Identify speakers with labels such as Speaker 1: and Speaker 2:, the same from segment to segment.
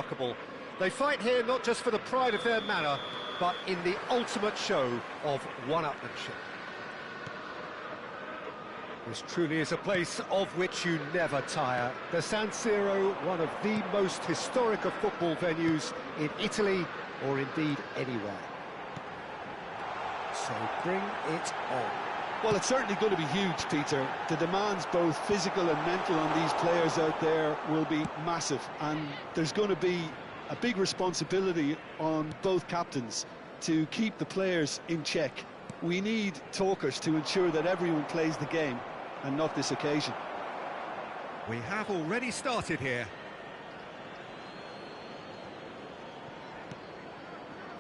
Speaker 1: remarkable. They fight here not just for the pride of their manner, but in the ultimate show of one-upmanship. This truly is a place of which you never tire. The San Siro, one of the most historic of football venues in Italy, or indeed anywhere. So bring it on.
Speaker 2: Well, it's certainly going to be huge, Peter. The demands, both physical and mental, on these players out there will be massive, and there's going to be a big responsibility on both captains to keep the players in check. We need talkers to ensure that everyone plays the game, and not this occasion.
Speaker 1: We have already started here.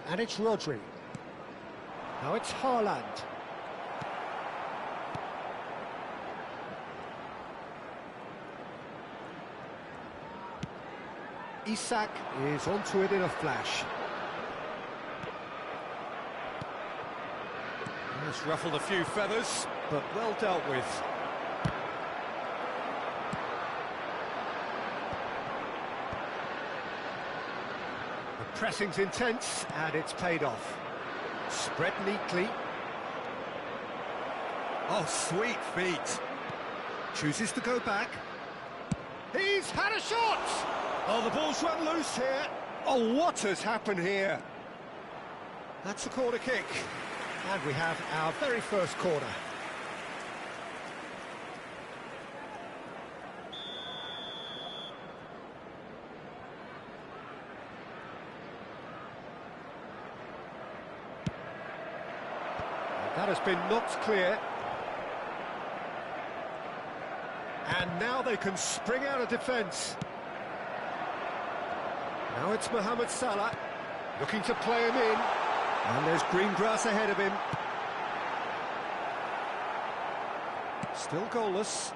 Speaker 1: And it's Rodri. Now it's Haaland. Isak is onto it in a flash. Has ruffled a few feathers, but well dealt with. The pressing's intense, and it's paid off. Spread neatly. Oh, sweet feet. Chooses to go back. He's had a shot! Oh, the ball's run loose here. Oh, what has happened here? That's a corner kick. And we have our very first corner. That has been knocked clear. And now they can spring out of defence. Now it's Mohamed Salah, looking to play him in. And there's green grass ahead of him. Still goalless.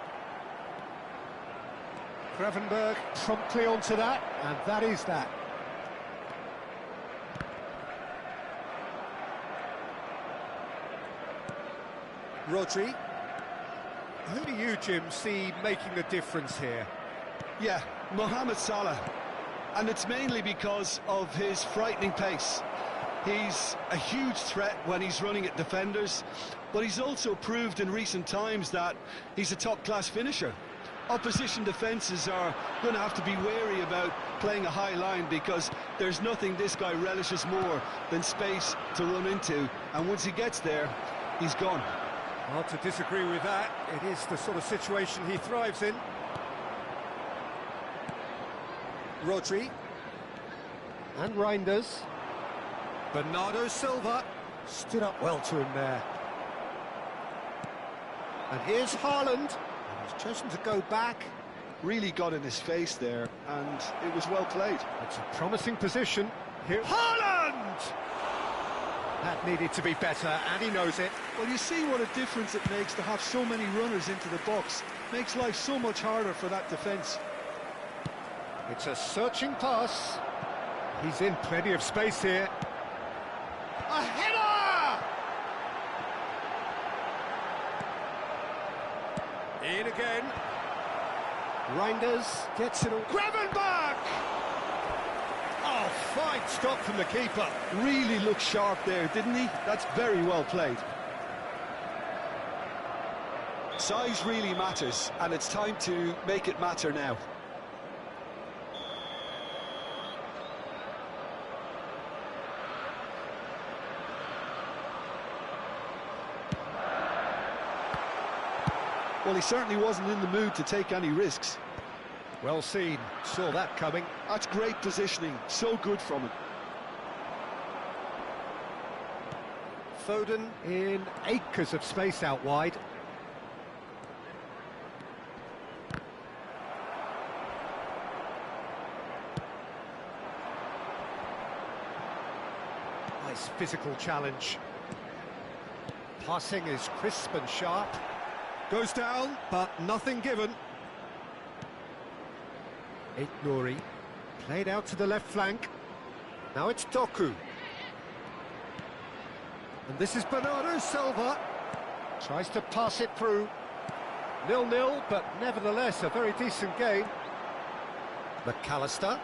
Speaker 1: Gravenberg promptly onto that, and that is that. Rodri. Who do you, Jim, see making the difference here?
Speaker 2: Yeah, Mohamed Salah. And it's mainly because of his frightening pace. He's a huge threat when he's running at defenders, but he's also proved in recent times that he's a top-class finisher. Opposition defences are going to have to be wary about playing a high line, because there's nothing this guy relishes more than space to run into, and once he gets there, he's gone.
Speaker 1: Hard to disagree with that. It is the sort of situation he thrives in. Rodri. And Reinders. Bernardo Silva stood up well to him there. And here's Haaland. And he's chosen to go back.
Speaker 2: Really got in his face there, and it was well played.
Speaker 1: It's a promising position. Here, Haaland! That needed to be better, and he knows it.
Speaker 2: Well, you see what a difference it makes to have so many runners into the box. Makes life so much harder for that defence.
Speaker 1: It's a searching pass. He's in plenty of space here. A header! In again. Reinders gets it all. Gravenberg! Oh, fine stop from the keeper.
Speaker 2: Really looked sharp there, didn't he? That's very well played. Size really matters, and it's time to make it matter now. Well, he certainly wasn't in the mood to take any risks.
Speaker 1: Well seen, saw that coming.
Speaker 2: That's great positioning, so good from him.
Speaker 1: Foden in acres of space out wide. Nice physical challenge. Passing is crisp and sharp. Goes down, but nothing given. Nouri played out to the left flank. Now it's Doku. And this is Bernardo Silva. Tries to pass it through. 0-0, but nevertheless a very decent game. McAllister.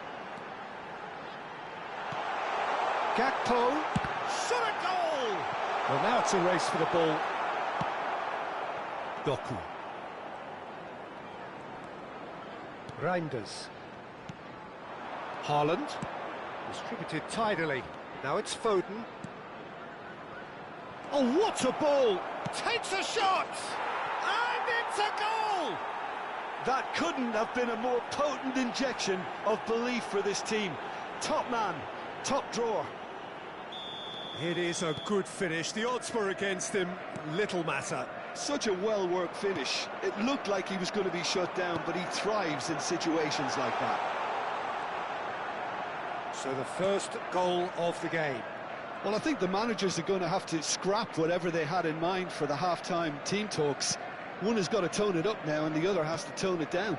Speaker 1: Gakpo, shot a goal! Well, now it's a race for the ball. Doku. Reinders. Haaland. Distributed tidily. Now it's Foden. Oh, what a ball! Takes a shot! And it's a goal!
Speaker 2: That couldn't have been a more potent injection of belief for this team. Top man, top drawer.
Speaker 1: It is a good finish. The odds were against him. Little matter.
Speaker 2: Such a well-worked finish. It looked like he was going to be shut down, but he thrives in situations like that.
Speaker 1: So the first goal of the game.
Speaker 2: Well, I think the managers are going to have to scrap whatever they had in mind for the half-time team talks. One has got to tone it up now, and the other has to tone it down.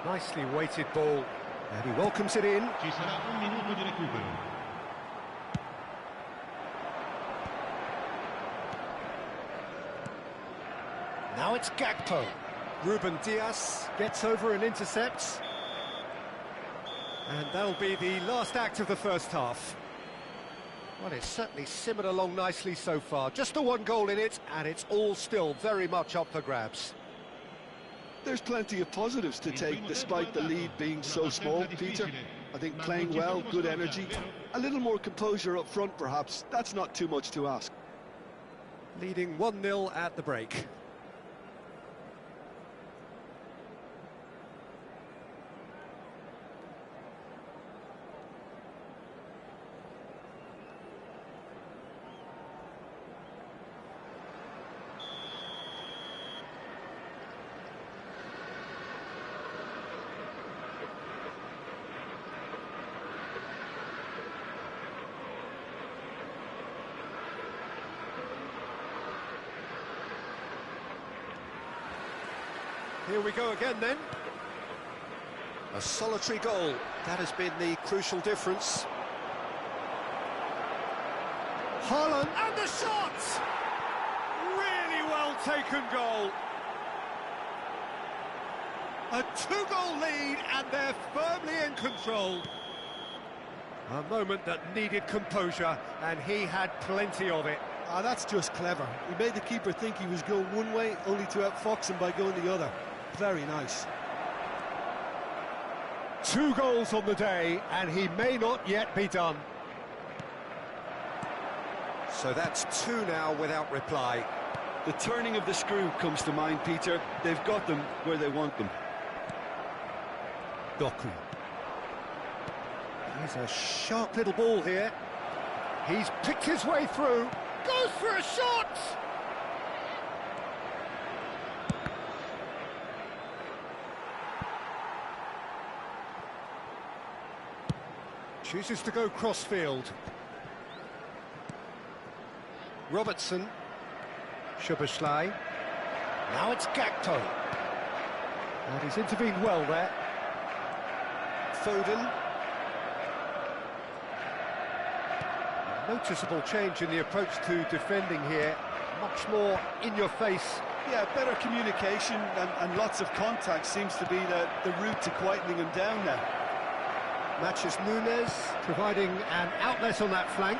Speaker 1: Nicely weighted ball. And he welcomes it in.
Speaker 3: Ci sarà un minuto di recupero.
Speaker 1: Now it's Gakpo. Ruben Dias gets over and intercepts. And that'll be the last act of the first half. Well, it's certainly simmered along nicely so far. Just the one goal in it, and it's all still very much up for grabs.
Speaker 2: There's plenty of positives to take, despite the lead being so small, Peter. I think playing well, good energy, a little more composure up front, perhaps. That's not too much to ask.
Speaker 1: Leading 1-0 at the break. Here we go again then. A solitary goal. That has been the crucial difference. Haaland and the shot! Really well taken goal. A two-goal lead and they're firmly in control. A moment that needed composure and he had plenty of it.
Speaker 2: Ah, that's just clever. He made the keeper think he was going one way, only to outfox him by going the other. Very nice.
Speaker 1: 2 goals on the day, and he may not yet be done. So that's 2 now without reply.
Speaker 2: The turning of the screw comes to mind, Peter. They've got them where they want them.
Speaker 1: Doku. Here's a sharp little ball here. He's picked his way through. Goes for a shot! Chooses to go crossfield. Robertson. Szoboszlai. Now it's Gakpo. And he's intervened well there. Foden. A noticeable change in the approach to defending here. Much more in your face.
Speaker 2: Yeah, better communication and lots of contact seems to be the route to quietening him down now.
Speaker 1: Matches Nunes, providing an outlet on that flank.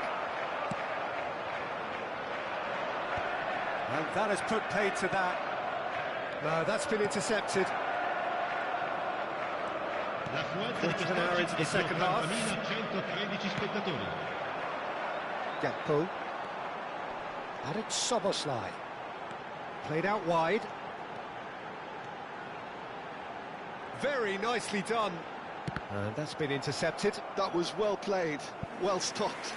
Speaker 1: And that has put paid to that. No, that's been intercepted. Quarter of an hour into the second half. Gakpo. And it's Szoboszlai. Played out wide. Very nicely done. And that's been intercepted.
Speaker 2: That was well played, well stopped.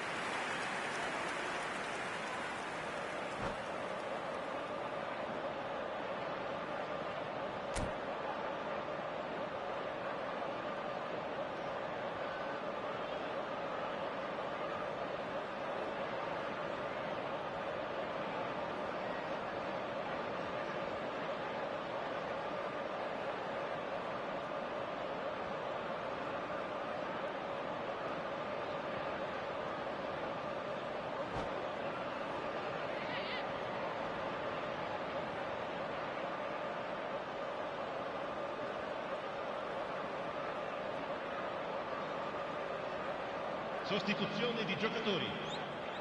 Speaker 3: Sostituzione di giocatori.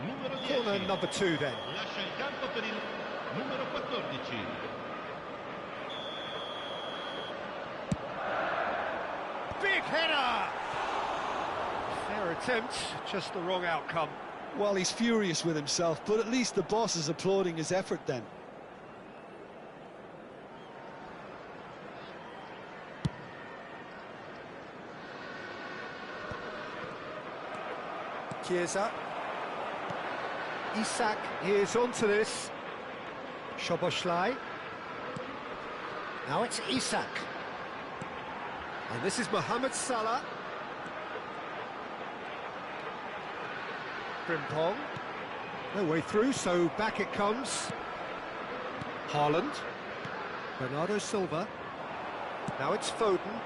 Speaker 3: Numero 10.
Speaker 1: Corner number 2 then.
Speaker 3: Lascia il campo per il numero 14.
Speaker 1: Big header! Fair attempt, just the wrong outcome.
Speaker 2: Well, he's furious with himself, but at least the boss is applauding his effort then.
Speaker 1: Chiesa. Isak is onto this. Szoboszlai. Now it's Isak. And this is Mohamed Salah. Frimpong. No way through, so back it comes. Haaland. Bernardo Silva. Now it's Foden.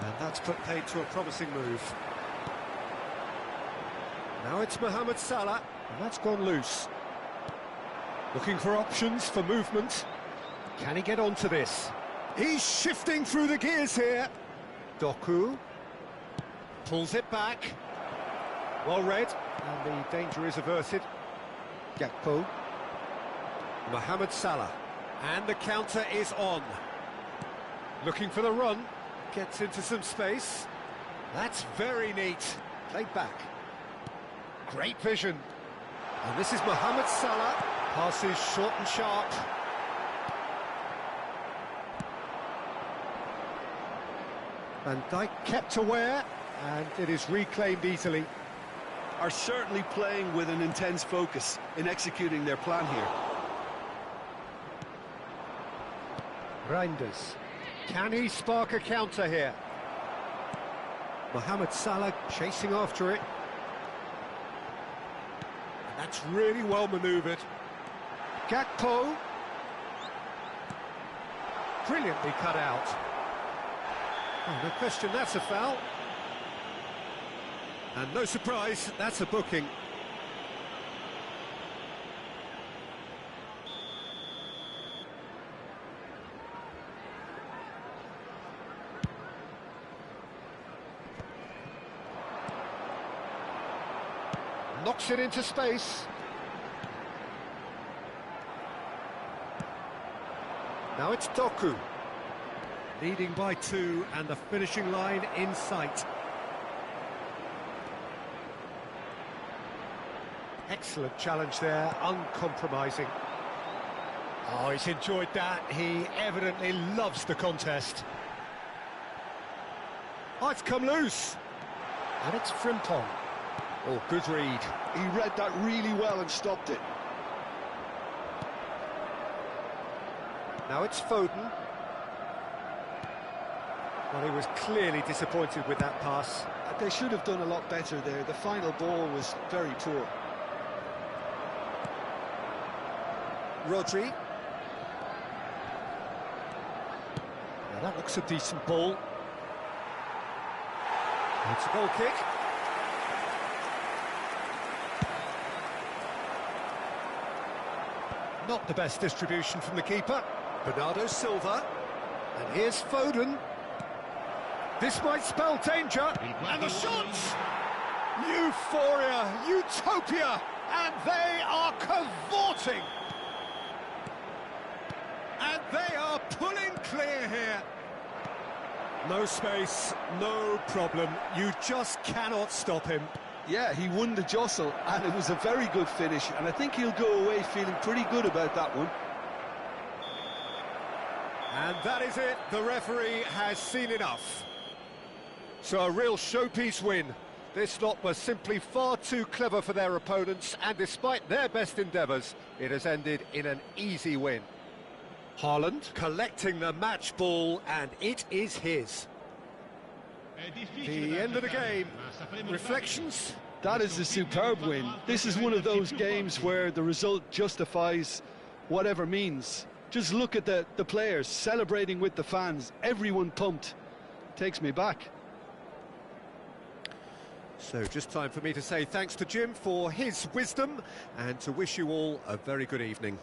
Speaker 1: And that's put paid to a promising move. Now it's Mohamed Salah, and that's gone loose. Looking for options for movement. Can he get onto this? He's shifting through the gears here. Doku pulls it back. Well read, and the danger is averted. Gakpo. Mohamed Salah, and the counter is on. Looking for the run, gets into some space. That's very neat. Played back. Great vision. And this is Mohamed Salah. Passes short and sharp. Van Dijk kept aware, and it is reclaimed easily.
Speaker 2: Are certainly playing with an intense focus in executing their plan here.
Speaker 1: Reinders. Can he spark a counter here? Mohamed Salah chasing after it. That's really well manoeuvred. Gakpo. Brilliantly cut out. Oh, no question, that's a foul. And no surprise, that's a booking. Knocks it into space. Now it's Doku. Leading by 2 and the finishing line in sight. Excellent challenge there, uncompromising. Oh, he's enjoyed that. He evidently loves the contest. Oh, it's come loose. And it's Frimpong. Oh, good read.
Speaker 2: He read that really well and stopped it.
Speaker 1: Now it's Foden. Well, he was clearly disappointed with that pass.
Speaker 2: They should have done a lot better there. The final ball was very poor.
Speaker 1: Rodri. Now that looks a decent ball. It's a goal kick. Not the best distribution from the keeper. Bernardo Silva. And here's Foden. This might spell danger. And the shots! Euphoria, utopia, and they are cavorting. And they are pulling clear here. No space, no problem. You just cannot stop him.
Speaker 2: Yeah, he won the jostle, and it was a very good finish, and I think he'll go away feeling pretty good about that one.
Speaker 1: And that is it. The referee has seen enough. So a real showpiece win. This lot was simply far too clever for their opponents, and despite their best endeavours, it has ended in an easy win. Haaland collecting the match ball, and it is his. The end of the game. Reflections?
Speaker 2: That is a superb win. This is one of those games where the result justifies whatever means. Just look at the players celebrating with the fans. Everyone pumped. Takes me back.
Speaker 1: So just time for me to say thanks to Jim for his wisdom and to wish you all a very good evening.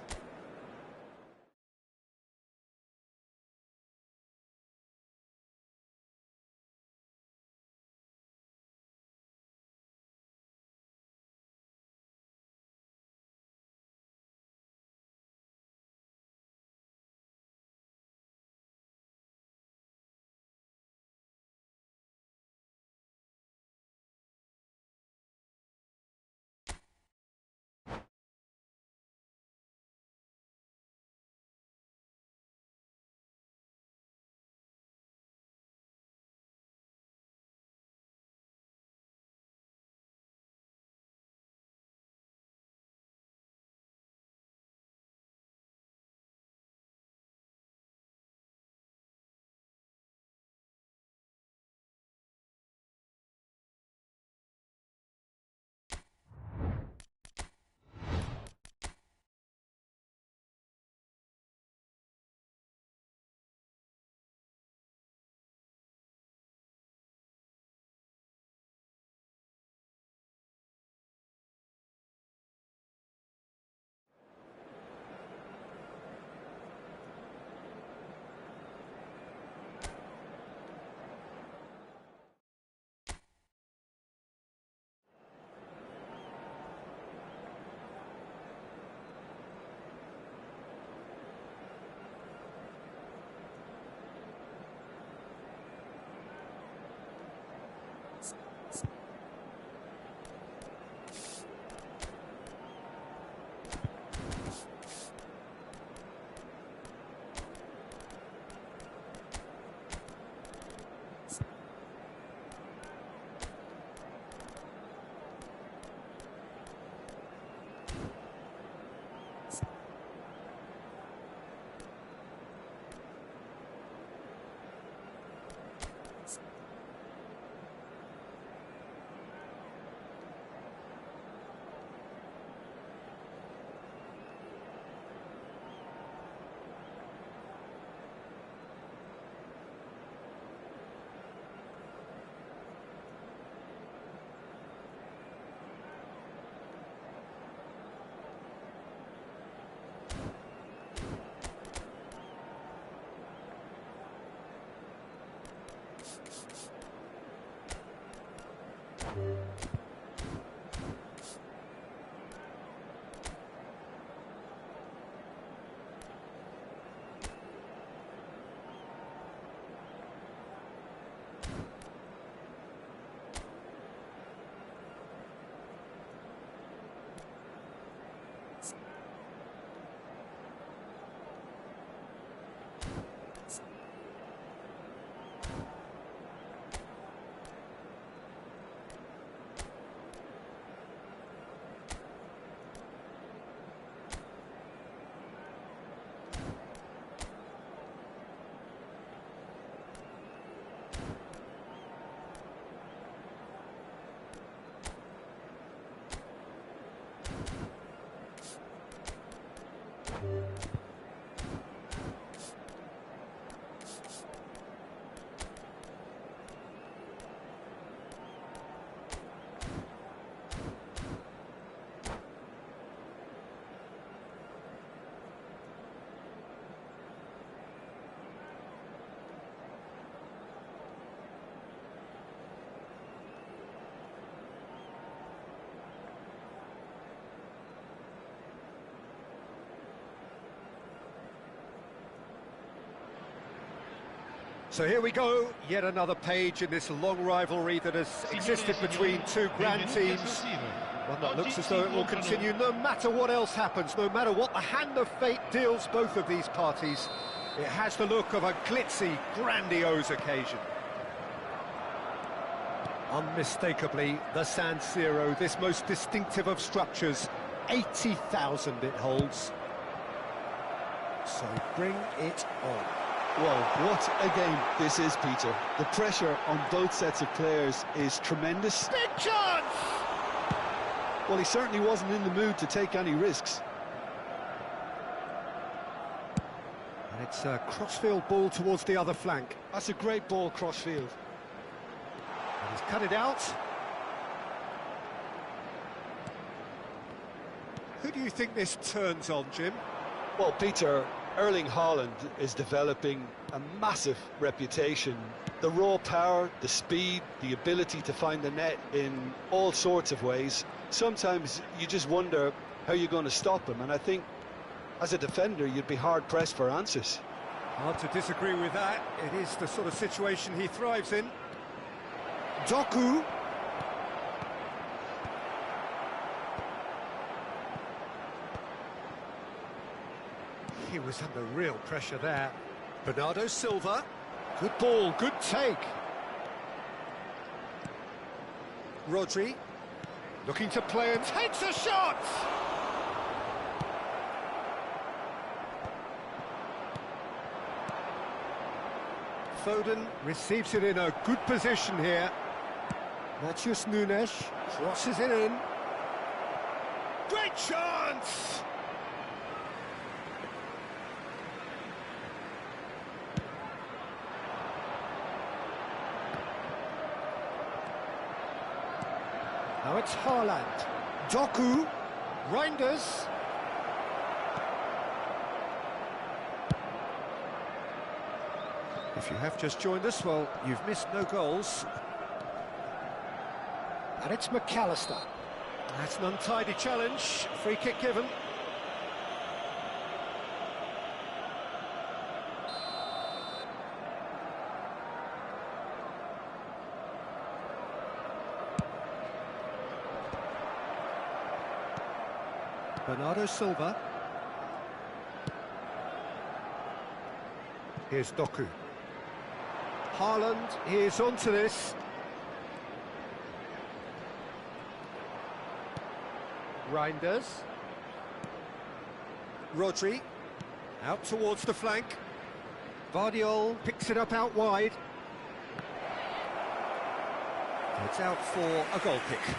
Speaker 1: So here we go, yet another page in this long rivalry that has existed between two grand teams. One that looks as though it will continue no matter what else happens, no matter what the hand of fate deals both of these parties. It has the look of a glitzy, grandiose occasion. Unmistakably, the San Siro, this most distinctive of structures, 80,000 it holds. So bring it on.
Speaker 2: Well, what a game this is, Peter. The pressure on both sets of players is tremendous.
Speaker 1: Big chance!
Speaker 2: Well, he certainly wasn't in the mood to take any risks.
Speaker 1: And it's a crossfield ball towards the other flank.
Speaker 2: That's a great ball crossfield.
Speaker 1: And he's cut it out. Who do you think this turns on, Jim?
Speaker 2: Well, Peter, Erling Haaland is developing a massive reputation. The raw power, the speed, the ability to find the net in all sorts of ways. Sometimes you just wonder how you're going to stop him, and I think as a defender you'd be hard-pressed for answers.
Speaker 1: Hard to disagree with that. It is the sort of situation he thrives in. Doku. He was under real pressure there. Bernardo Silva. Good ball, good take. Rodri. Looking to play and takes a shot! Foden receives it in a good position here. Matheus Nunes crosses it in. Great chance! Now it's Haaland. Doku. Reinders. If you have just joined us, well, you've missed no goals. And it's McAllister. That's an untidy challenge. Free kick given. Bernardo Silva. Here's Doku. Haaland is onto this. Reinders. Rodri. Out towards the flank. Vardiol picks it up out wide. It's out for a goal kick.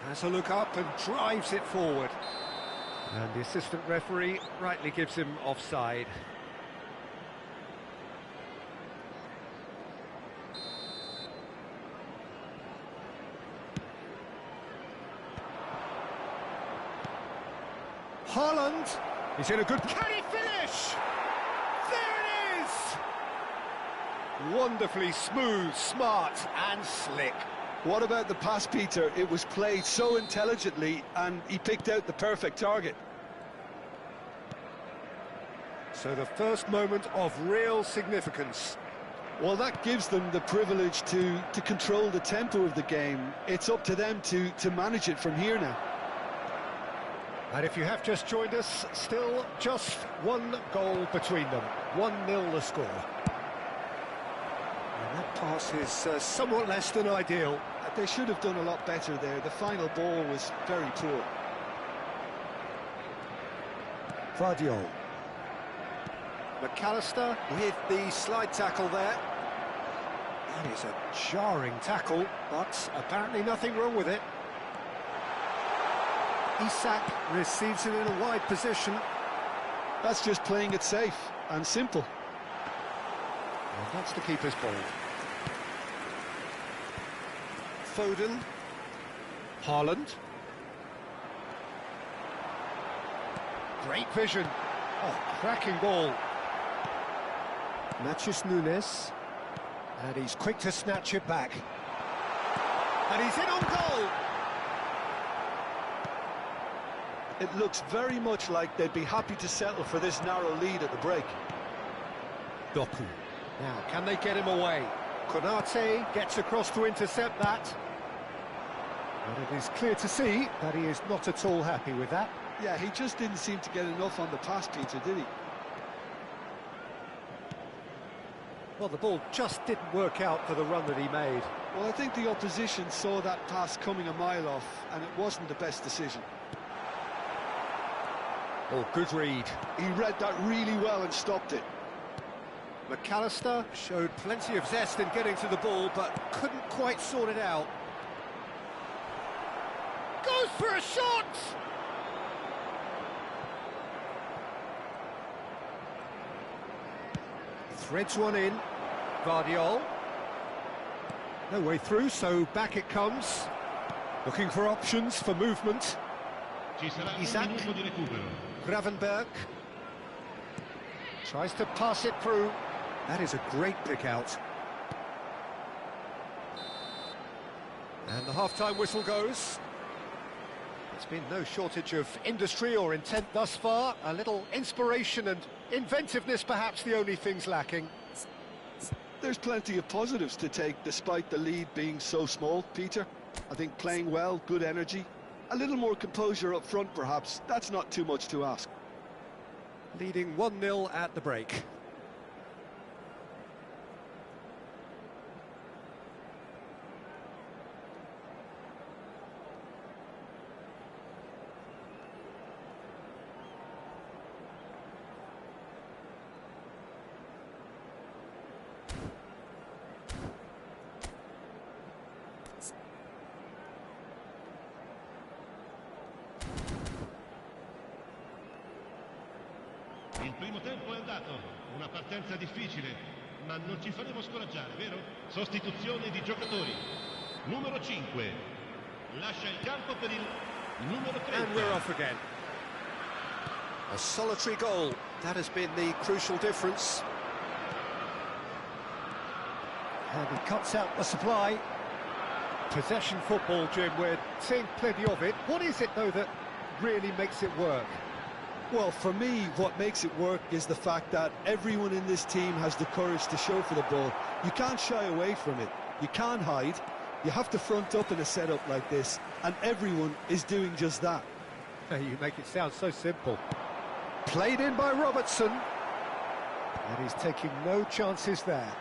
Speaker 1: Has a look up and drives it forward. And the assistant referee rightly gives him offside. Haaland, he's in a good... Can he finish? There it is! Wonderfully smooth, smart and slick.
Speaker 2: What about the pass, Peter? It was played so intelligently and he picked out the perfect target.
Speaker 1: So the first moment of real significance.
Speaker 2: Well, that gives them the privilege to control the tempo of the game. It's up to them to manage it from here now.
Speaker 1: And if you have just joined us, still just one goal between them. 1-0 the score. And that pass is somewhat less than ideal.
Speaker 2: They should have done a lot better there. The final ball was very poor.
Speaker 1: Vardiol. McAllister with the slide tackle there. That is a jarring tackle, but apparently nothing wrong with it. Isak receives it in a wide position.
Speaker 2: That's just playing it safe and simple.
Speaker 1: And that's the keeper's ball. Foden. Haaland. Great vision. Oh, cracking ball. Matheus Nunes. And he's quick to snatch it back. And he's in on goal!
Speaker 2: It looks very much like they'd be happy to settle for this narrow lead at the break.
Speaker 1: Doku. Now, can they get him away? Konate gets across to intercept that. And it is clear to see that he is not at all happy with that.
Speaker 2: Yeah, he just didn't seem to get enough on the pass, Peter, did he?
Speaker 1: Well, the ball just didn't work out for the run that he made.
Speaker 2: Well, I think the opposition saw that pass coming a mile off, and it wasn't the best decision.
Speaker 1: Oh, good read.
Speaker 2: He read that really well and stopped it.
Speaker 1: McAllister showed plenty of zest in getting to the ball, but couldn't quite sort it out. Goes for a shot! Threads one in. Vardiol. No way through, so back it comes. Looking for options for movement.
Speaker 3: Ci sarà
Speaker 1: Isak.
Speaker 3: un minuto di recupero.
Speaker 1: Gravenberg. Tries to pass it through. That is a great pick out. And the half-time whistle goes. There's been no shortage of industry or intent thus far. A little inspiration and inventiveness, perhaps the only things lacking.
Speaker 2: There's plenty of positives to take despite the lead being so small, Peter. I think playing well, good energy, a little more composure up front perhaps, that's not too much to ask.
Speaker 1: Leading 1-0 at the break.
Speaker 3: Il primo tempo è andato, una partenza difficile, ma non ci faremo scoraggiare, vero? Sostituzione di giocatori. Numero 5, lascia il campo per il numero 30.
Speaker 1: And we're off again. A solitary goal, that has been the crucial difference. And he cuts out the supply. Possession football, Jim, we're seeing plenty of it. What is it, though, that really makes it work?
Speaker 2: Well, for me, what makes it work is the fact that everyone in this team has the courage to show for the ball. You can't shy away from it. You can't hide. You have to front up in a setup like this, and everyone is doing just that.
Speaker 1: You make it sound so simple. Played in by Robertson. And he's taking no chances there.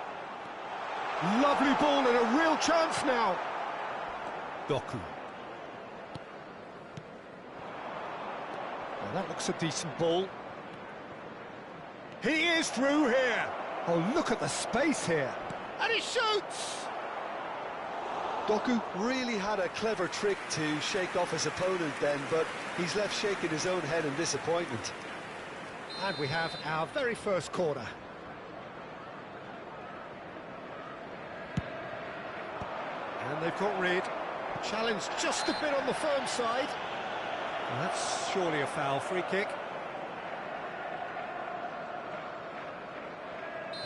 Speaker 1: Lovely ball and a real chance now. Doku. Well, that looks a decent ball. He is through here. Oh, look at the space here. And he shoots!
Speaker 2: Doku really had a clever trick to shake off his opponent then, but he's left shaking his own head in disappointment.
Speaker 1: And we have our very first corner. And they've got rid. Challenge just a bit on the firm side. And that's surely a foul, free kick.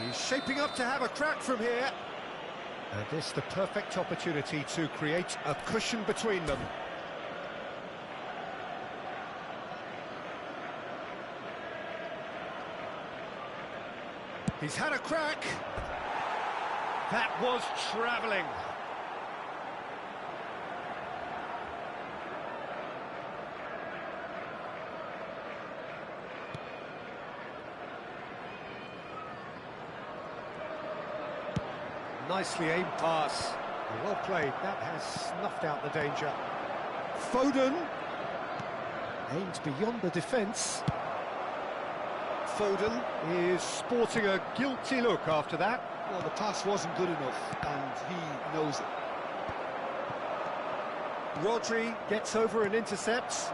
Speaker 1: He's shaping up to have a crack from here. And this the perfect opportunity to create a cushion between them. He's had a crack. That was travelling. Nicely aimed pass. Well played. That has snuffed out the danger. Foden aimed beyond the defence. Foden is sporting a guilty look after that.
Speaker 2: Well, the pass wasn't good enough, and he knows it.
Speaker 1: Rodri gets over and intercepts.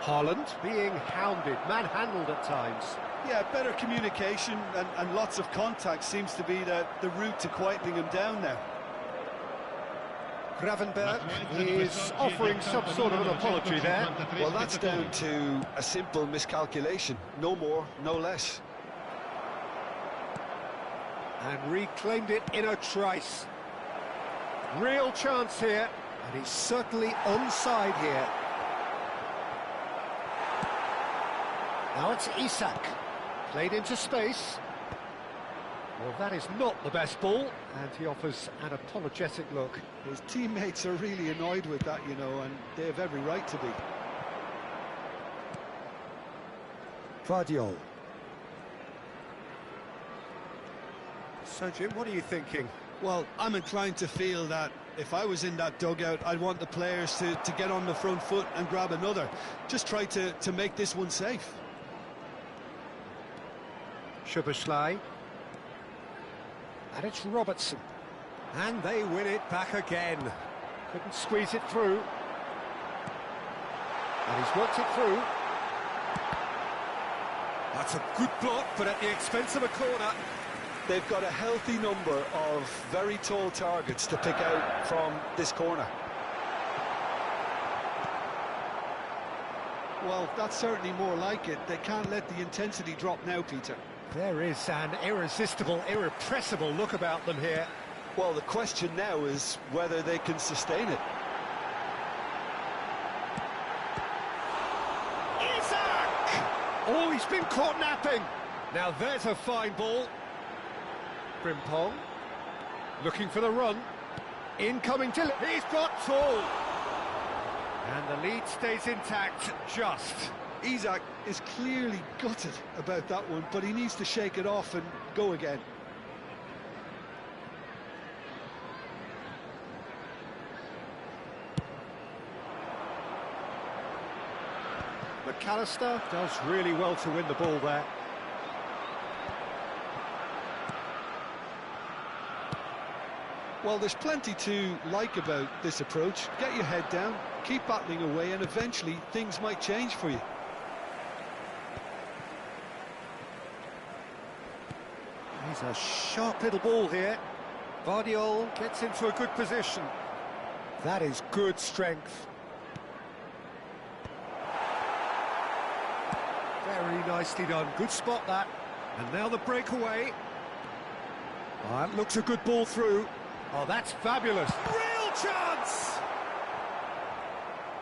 Speaker 1: Haaland being hounded, manhandled at times.
Speaker 2: Yeah, better communication and lots of contact seems to be the route to quietening him down now.
Speaker 1: Gravenberg is offering some sort of an apology there.
Speaker 2: Well, that's down to a simple miscalculation. No more, no less.
Speaker 1: And reclaimed it in a trice. Real chance here, and he's certainly onside here. Now it's Isak. Played into space. Well, that is not the best ball, and he offers an apologetic look.
Speaker 2: His teammates are really annoyed with that, you know, and they have every right to be.
Speaker 1: Vardiol. So, Jim, what are you thinking?
Speaker 2: Well, I'm inclined to feel that if I was in that dugout, I'd want the players to get on the front foot and grab another. Just try to make this one safe.
Speaker 1: Szoboszlai. And it's Robertson. And they win it back again. Couldn't squeeze it through. And he's worked it through. That's a good block, but at the expense of a corner.
Speaker 2: They've got a healthy number of very tall targets to pick out from this corner. Well, that's certainly more like it. They can't let the intensity drop now, Peter.
Speaker 1: There is an irresistible, irrepressible look about them here.
Speaker 2: Well, the question now is whether they can sustain it.
Speaker 1: Isak! Oh, he's been caught napping. Now there's a fine ball. Frimpong looking for the run. Incoming to... He's got tall. And the lead stays intact, just.
Speaker 2: Isak is clearly gutted about that one, but he needs to shake it off and go again.
Speaker 1: McAllister does really well to win the ball there.
Speaker 2: Well, there's plenty to like about this approach. Get your head down, keep battling away, and eventually things might change for you.
Speaker 1: He's a sharp little ball here. Vardiol gets into a good position. That is good strength. Very nicely done. Good spot, that. And now the breakaway. Oh, that looks a good ball through. Oh, that's fabulous. Real chance!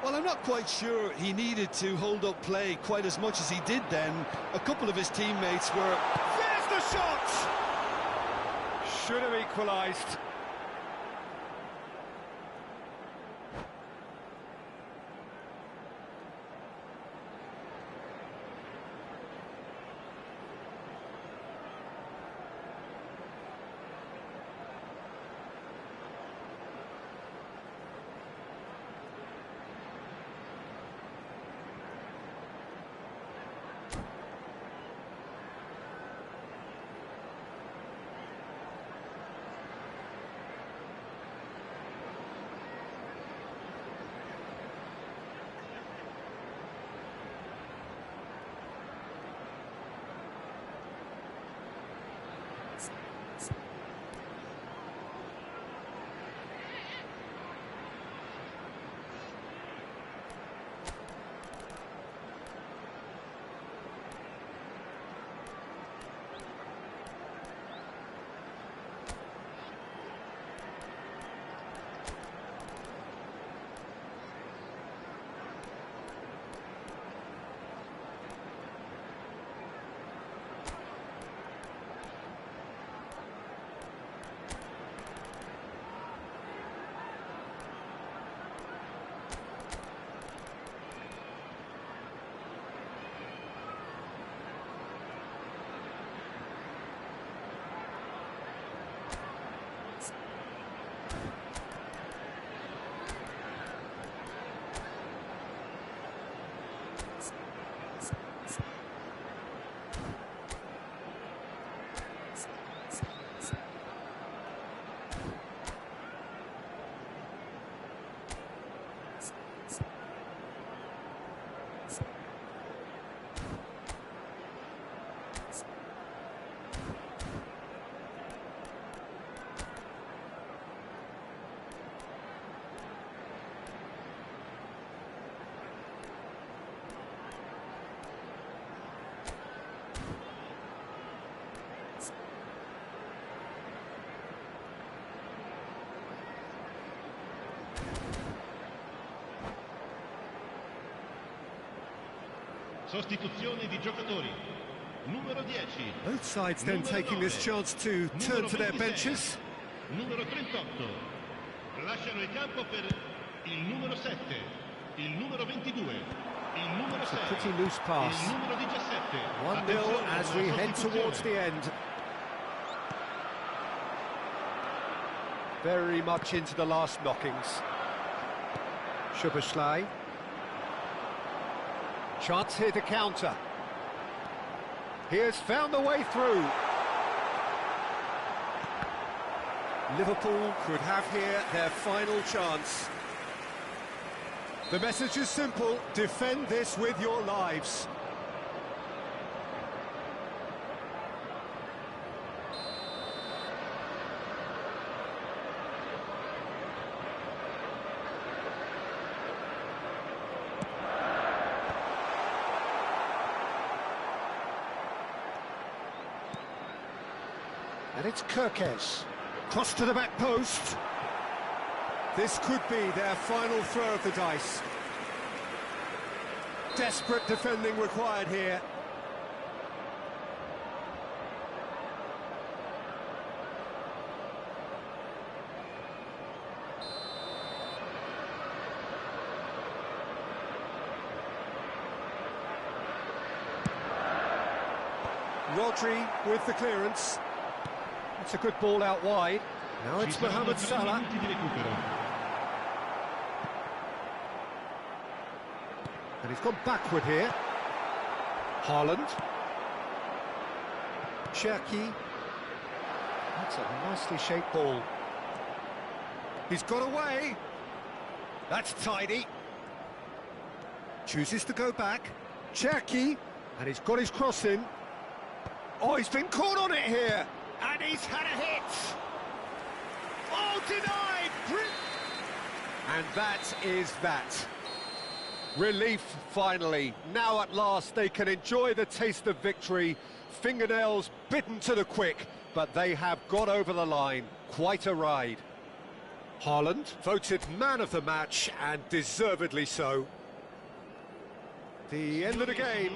Speaker 2: Well, I'm not quite sure he needed to hold up play quite as much as he did then. A couple of his teammates were...
Speaker 1: There's the shot! Should have equalised.
Speaker 3: Sostituzione di giocatori. Numero 10.
Speaker 1: Both sides then
Speaker 3: Numero
Speaker 1: taking
Speaker 3: 9.
Speaker 1: this chance to turn
Speaker 3: Numero
Speaker 1: to their
Speaker 3: 26.
Speaker 1: benches.
Speaker 3: Numero 38. Lasciano il campo per il numero 7, il numero 22, il numero
Speaker 1: It's a
Speaker 3: 6,
Speaker 1: pretty loose pass.
Speaker 3: il numero 17.
Speaker 1: 1-0
Speaker 3: Attenzione,
Speaker 1: as
Speaker 3: una
Speaker 1: we head
Speaker 3: sostituzione.
Speaker 1: towards the end. Very much into the last knockings. Szoboszlai. Chance here to counter. He has found the way through. Liverpool could have here their final chance. The message is simple: defend this with your lives. And it's Kirkes. Cross to the back post. This could be their final throw of the dice. Desperate defending required here. Rodri with the clearance. It's a good ball out wide. Now it's
Speaker 3: Ci saranno
Speaker 1: Mohamed
Speaker 3: 3
Speaker 1: Salah.
Speaker 3: minuti di recupero.
Speaker 1: And he's gone backward here. Haaland. Cherki. That's a nicely shaped ball. He's got away. That's tidy. Chooses to go back. Cherki. And he's got his cross in. Oh, he's been caught on it here. And he's had a hit. Oh, denied. And that is that. Relief, finally. Now at last they can enjoy the taste of victory. Fingernails bitten to the quick, but they have got over the line. Quite a ride. Haaland, voted man of the match, and deservedly so. The end of the game.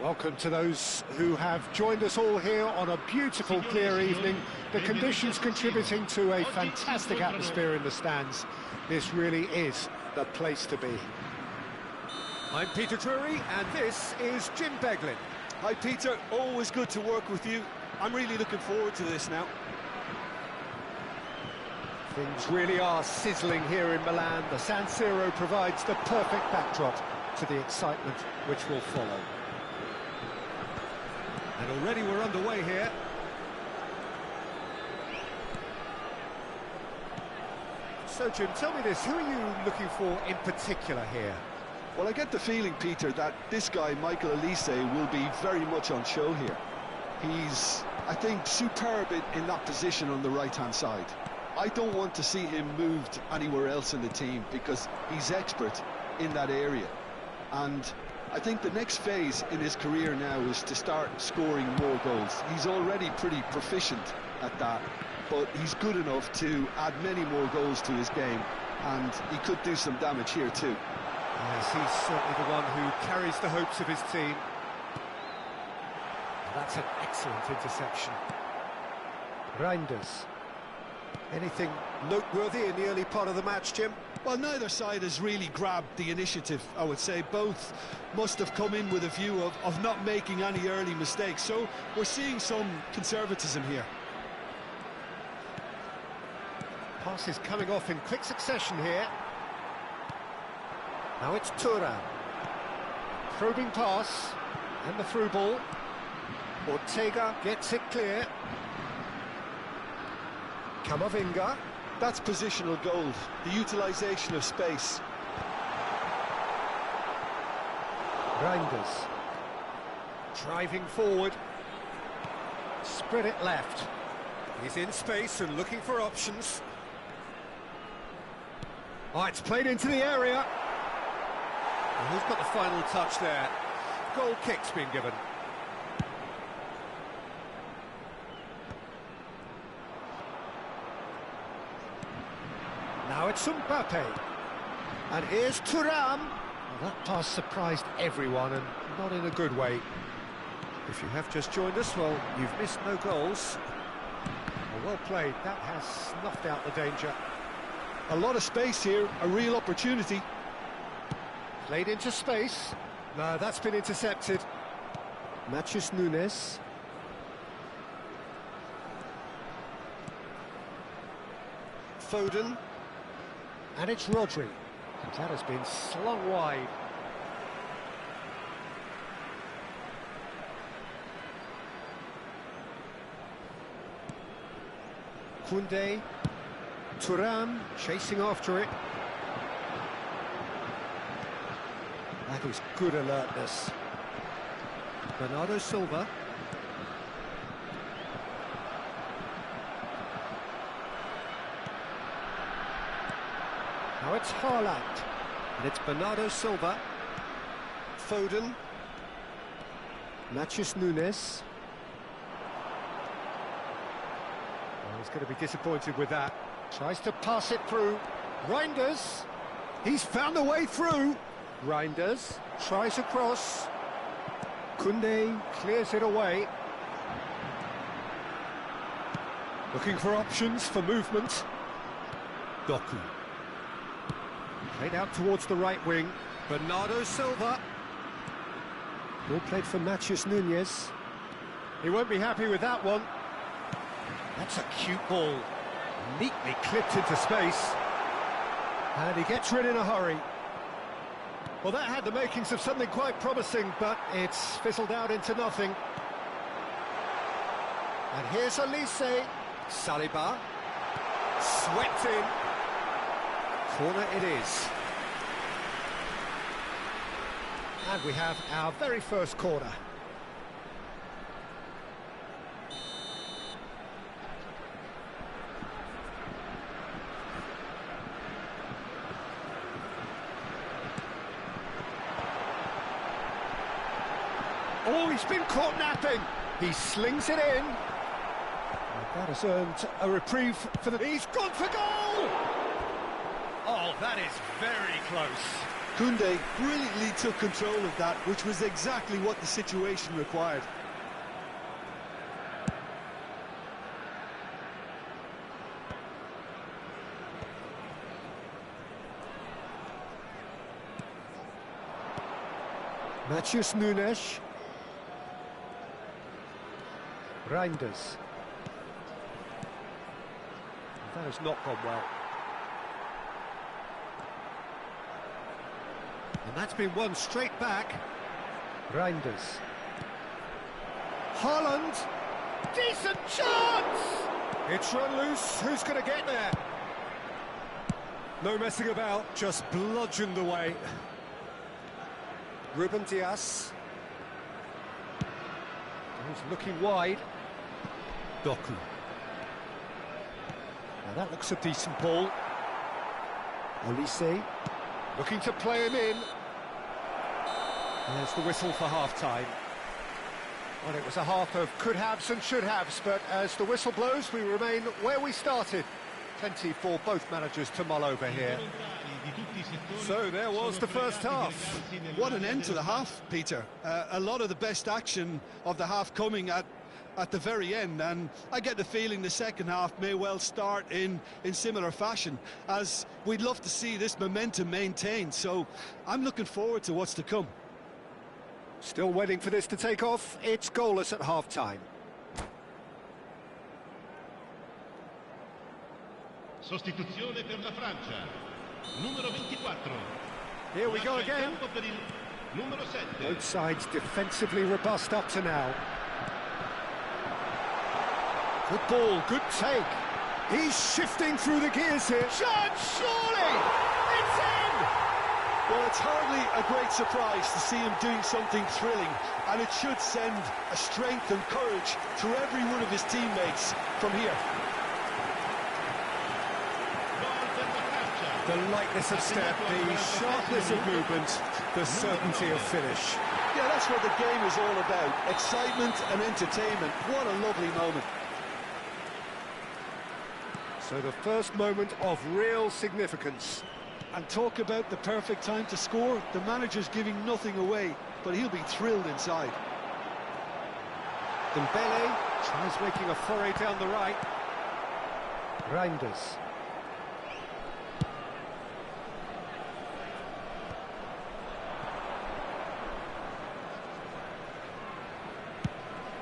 Speaker 1: Welcome to those who have joined us all here on a beautiful, clear evening. The conditions contributing to a fantastic atmosphere in the stands. This really is the place to be. I'm Peter Drury, and this is Jim Beglin.
Speaker 2: Hi Peter, always good to work with you. I'm really looking forward to this now.
Speaker 1: Things really are sizzling here in Milan. The San Siro provides the perfect backdrop to the excitement which will follow. And already we're underway here. So Jim, tell me this, who are you looking for in particular here?
Speaker 2: Well, I get the feeling, Peter, that this guy, Michael Elise, will be very much on show here. He's, I think, superb in that position on the right-hand side. I don't want to see him moved anywhere else in the team because he's expert in that area. And I think the next phase in his career now is to start scoring more goals. He's already pretty proficient at that, but he's good enough to add many more goals to his game, and he could do some damage here too.
Speaker 1: Yes, he's certainly the one who carries the hopes of his team. That's an excellent interception. Reinders. Anything noteworthy in the early part of the match, Jim?
Speaker 2: Well, neither side has really grabbed the initiative, I would say. Both must have come in with a view of not making any early mistakes, so we're seeing some conservatism here.
Speaker 1: Passes coming off in quick succession here. Now it's Thuram. Probing pass, and the through ball. Ortega gets it clear. Camavinga.
Speaker 2: That's positional gold, the utilisation of space.
Speaker 1: Reinders. Driving forward. Spread it left. He's in space and looking for options. Oh, it's played into the area. And who's got the final touch there? Goal kick's been given. Now it's Mbappe. And here's Thuram. Well, that pass surprised everyone, and not in a good way. If you have just joined us, well, you've missed no goals. Well played. That has snuffed out the danger.
Speaker 2: A lot of space here, a real opportunity.
Speaker 1: Played into space. No, that's been intercepted. Matheus Nunes. Foden. And it's Rodri. That has been slung wide. Koundé. Thuram chasing after it. That is good alertness. Bernardo Silva. Now it's Haaland. And it's Bernardo Silva. Foden. Matheus Nunes. Oh, he's going to be disappointed with that. Tries to pass it through. Reinders. He's found a way through. Reinders tries across. Koundé clears it away. Looking for options for movement. Doku. Played out towards the right wing. Bernardo Silva. Ball played for Matheus Nunes. He won't be happy with that one. That's a cute ball. Neatly clipped into space. And he gets rid in a hurry. Well, that had the makings of something quite promising, but it's fizzled out into nothing. And here's Elise. Saliba. Swept in. Corner it is. And we have our very first corner. Oh, he's been caught napping. He slings it in. And that has earned a reprieve for the... He's gone for goal! Oh, that is very close.
Speaker 2: Koundé brilliantly took control of that, which was exactly what the situation required.
Speaker 1: Matheus Nunes. Reinders. That has not gone well. And that's been won straight back. Reinders. Haaland. Decent chance! It's run loose. Who's going to get there? No messing about, just bludgeoned away. Ruben Dias. He's looking wide. Doku. Now that looks a decent ball. Olise. Looking to play him in. There's the whistle for half-time. Well, it was a half of could-haves and should-haves, but as the whistle blows, we remain where we started. Plenty for both managers to mull over here. So there was the first half.
Speaker 2: What an end to the half, Peter. A lot of the best action of the half coming at the very end, and I get the feeling the second half may well start in similar fashion, as we'd love to see this momentum maintained. So I'm looking forward to what's to come.
Speaker 1: Still waiting for this to take off. It's goalless at half-time.
Speaker 3: Sostituzione per la Francia. Numero 24.
Speaker 1: Here we go again.
Speaker 3: Per il numero 7.
Speaker 1: Both sides defensively robust up to now. Good ball, good take. He's shifting through the gears here. Chance, surely! It's in!
Speaker 2: Well, it's hardly a great surprise to see him doing something thrilling, and it should send a strength and courage through every one of his teammates from here.
Speaker 1: The lightness of step, the sharpness of movement, the certainty of finish.
Speaker 2: Yeah, that's what the game is all about. Excitement and entertainment. What a lovely moment.
Speaker 1: So the first moment of real significance.
Speaker 2: And talk about the perfect time to score. The manager's giving nothing away, but he'll be thrilled inside.
Speaker 1: Dembele tries making a foray down the right. Reinders.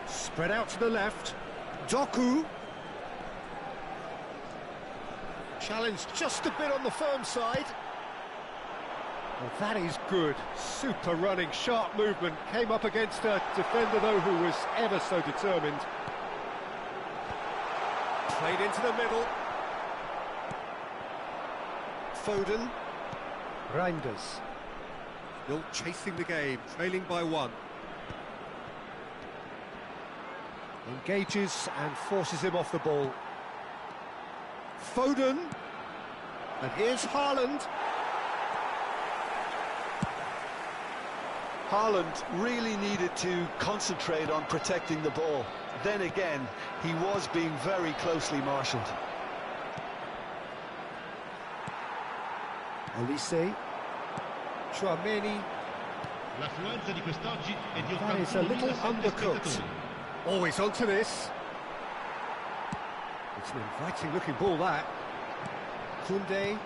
Speaker 1: Spread out to the left. Doku. Challenged just a bit on the firm side. Well, that is good. Super running, sharp movement. Came up against a defender, though, who was ever so determined. Played into the middle. Foden. Reinders. Still chasing the game, trailing by one. Engages and forces him off the ball. Foden. And here's Haaland.
Speaker 2: Haaland really needed to concentrate on protecting the ball. Then again, he was being very closely marshalled.
Speaker 1: Olise. Chouameni.
Speaker 3: L'affluenza di quest'oggi è di
Speaker 1: That is a little undercooked. Always onto this. It's an inviting looking ball, that. Koundé.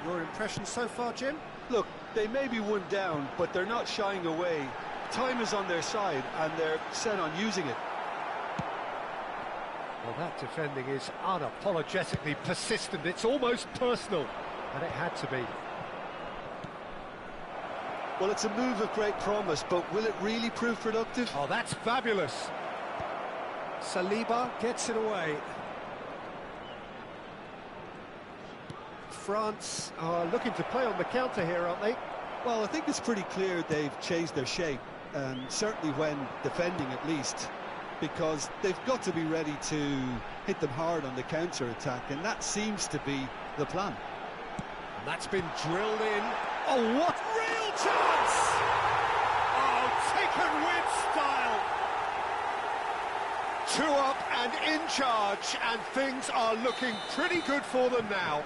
Speaker 1: Your impression so far, Jim?
Speaker 2: Look, they may be one down, but they're not shying away. Time is on their side, and they're set on using it.
Speaker 1: Well, that defending is unapologetically persistent. It's almost personal, and it had to be.
Speaker 2: Well, it's a move of great promise, but will it really prove productive?
Speaker 1: Oh, that's fabulous. Saliba gets it away. France are looking to play on the counter here, aren't they?
Speaker 2: Well, I think it's pretty clear they've changed their shape, and certainly when defending at least, because they've got to be ready to hit them hard on the counter-attack, and that seems to be the plan.
Speaker 1: And that's been drilled in. Oh, what real chance! Oh, taken with style. 2 up and in charge, and things are looking pretty good for them now.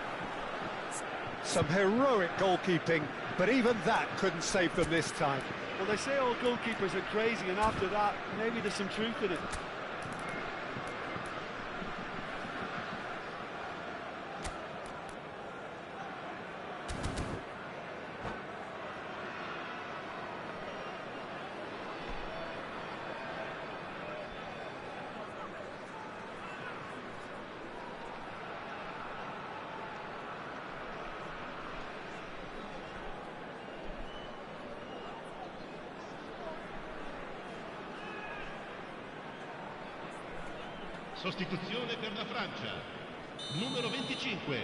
Speaker 1: Some heroic goalkeeping, but even that couldn't save them this time.
Speaker 2: Well, they say all goalkeepers are crazy, and after that, maybe there's some truth in it.
Speaker 3: Sostituzione per la Francia. Numero 25.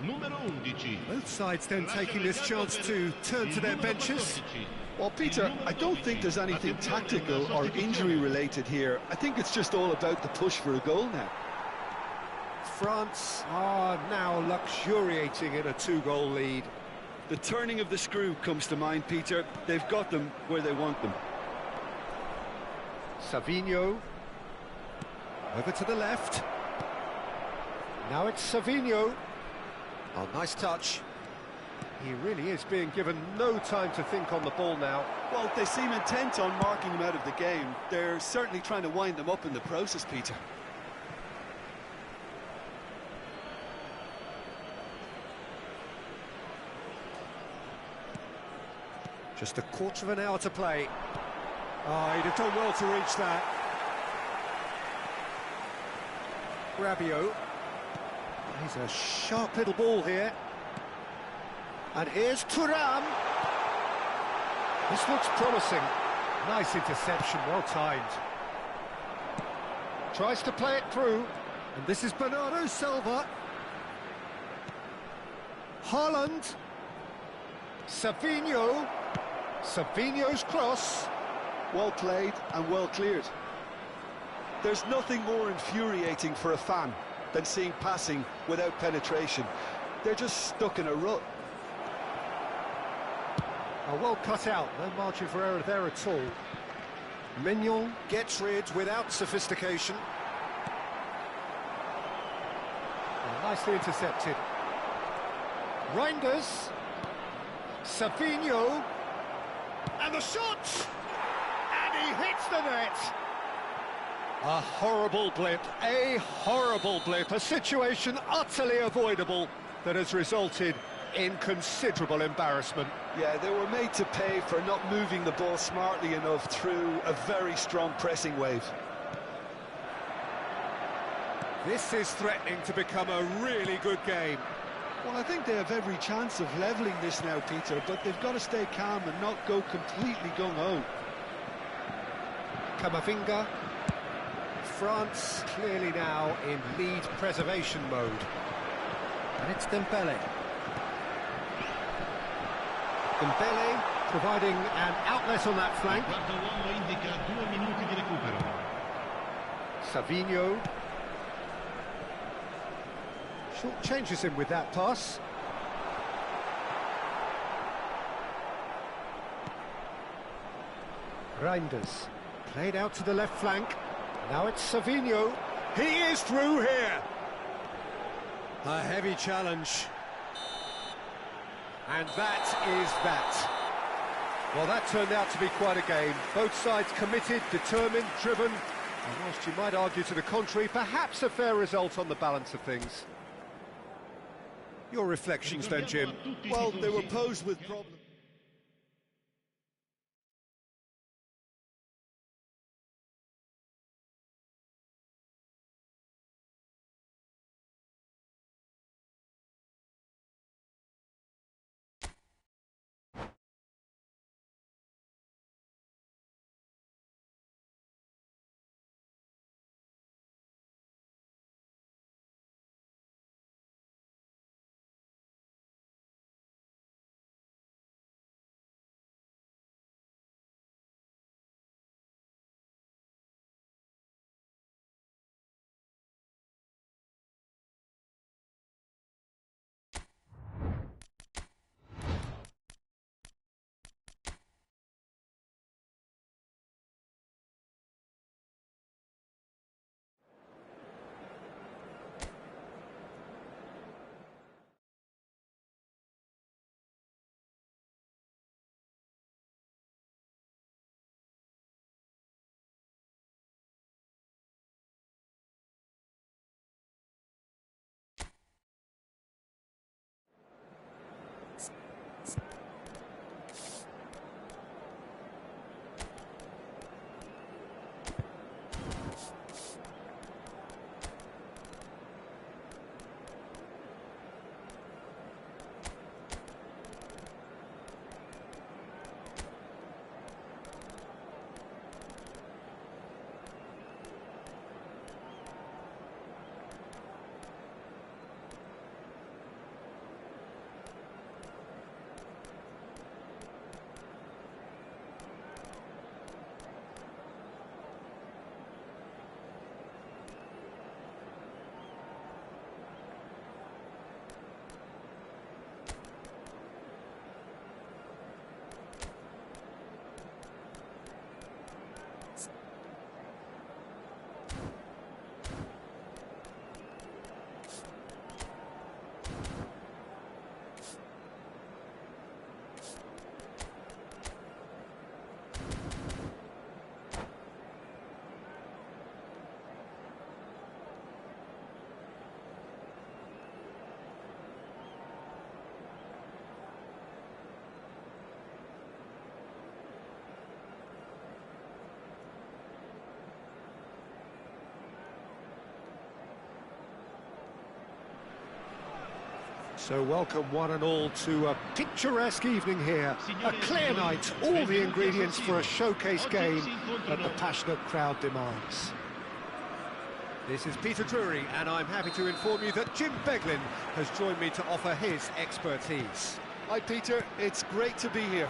Speaker 3: Numero 11.
Speaker 1: Both sides then taking this chance to turn to their benches.
Speaker 2: Well, Peter, I don't think there's anything tactical or injury related here. I think it's just all about the push for a goal now.
Speaker 1: France are now luxuriating in a 2-goal lead.
Speaker 2: The turning of the screw comes to mind, Peter. They've got them where they want them.
Speaker 1: Savinho. Over to the left. Now it's Savinho. Oh, nice touch. He really is being given no time to think on the ball now.
Speaker 2: Well, they seem intent on marking him out of the game. They're certainly trying to wind them up in the process, Peter.
Speaker 1: Just a quarter of an hour to play. Oh, he'd have done well to reach that. Rabiot. He's a sharp little ball here. And here's Thuram. This looks promising. Nice interception, well timed. Tries to play it through. And this is Bernardo Silva. Haaland. Savinho. Savinho's cross.
Speaker 2: Well played and well cleared. There's nothing more infuriating for a fan than seeing passing without penetration. They're just stuck in a rut.
Speaker 1: Oh, well cut out, no margin for error there at all. Mignon gets rid without sophistication. Oh, nicely intercepted. Reinders. Savinho. And the shot! And he hits the net! A horrible blip, a situation utterly avoidable that has resulted in considerable embarrassment.
Speaker 2: Yeah, they were made to pay for not moving the ball smartly enough through a very strong pressing wave.
Speaker 1: This is threatening to become a really good game.
Speaker 2: Well, I think they have every chance of levelling this now, Peter, but they've got to stay calm and not go completely gung-ho.
Speaker 1: Camavinga. France clearly now in lead preservation mode. And it's Dembele. Dembele providing an outlet on that flank.
Speaker 3: Quarto uomo indica 2 minuti di recupero.
Speaker 1: Savinho. Short changes him with that pass. Reinders. Played out to the left flank. Now it's Savinho. He is through here. A heavy challenge. And that is that. Well, that turned out to be quite a game. Both sides committed, determined, driven. And whilst you might argue to the contrary, perhaps a fair result on the balance of things. Your reflections then, Jim?
Speaker 2: Well, they were posed with problems.
Speaker 1: So welcome one and all to a picturesque evening here. A clear night, all the ingredients for a showcase game that the passionate crowd demands. This is Peter Drury, and I'm happy to inform you that Jim Beglin has joined me to offer his expertise.
Speaker 2: Hi Peter, it's great to be here.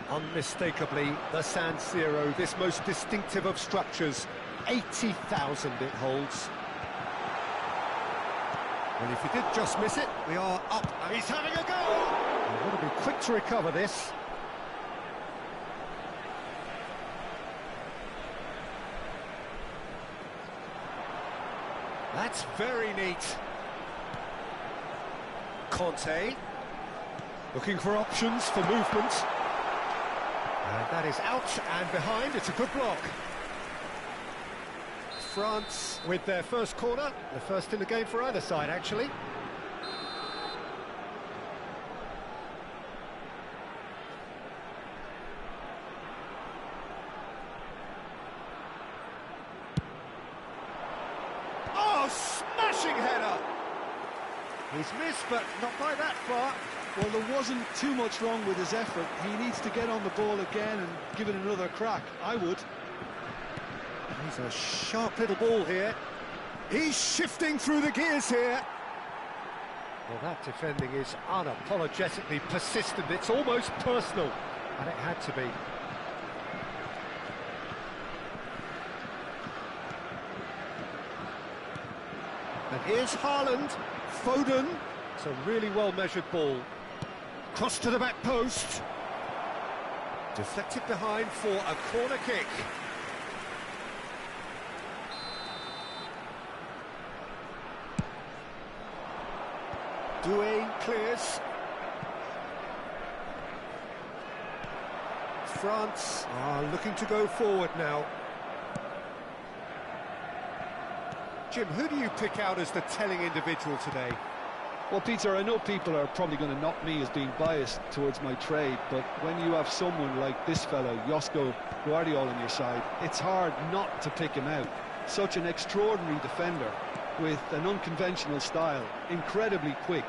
Speaker 1: Unmistakably, the San Siro, this most distinctive of structures, 80,000 it holds. Well, if he did just miss it, we are up, and he's having a go! We've got to be quick to recover this. That's very neat. Conte, looking for options for movement. And that is out and behind, it's a good block. France with their first corner, the first in the game for either side, actually. Oh, smashing header! He's missed, but not by that far.
Speaker 2: Well, there wasn't too much wrong with his effort. He needs to get on the ball again and give it another crack. I would.
Speaker 1: He's a sharp little ball here. He's shifting through the gears here. Well, that defending is unapologetically persistent. It's almost personal, and it had to be. And here's Haaland, Foden. It's a really well-measured ball. Cross to the back post. Deflected behind for a corner kick. Doué clears. France are looking to go forward now. Jim, who do you pick out as the telling individual today?
Speaker 2: Well, Peter, I know people are probably going to knock me as being biased towards my trade, but when you have someone like this fellow, Josko Guardiola, on your side, it's hard not to pick him out. Such an extraordinary defender with an unconventional style, incredibly quick,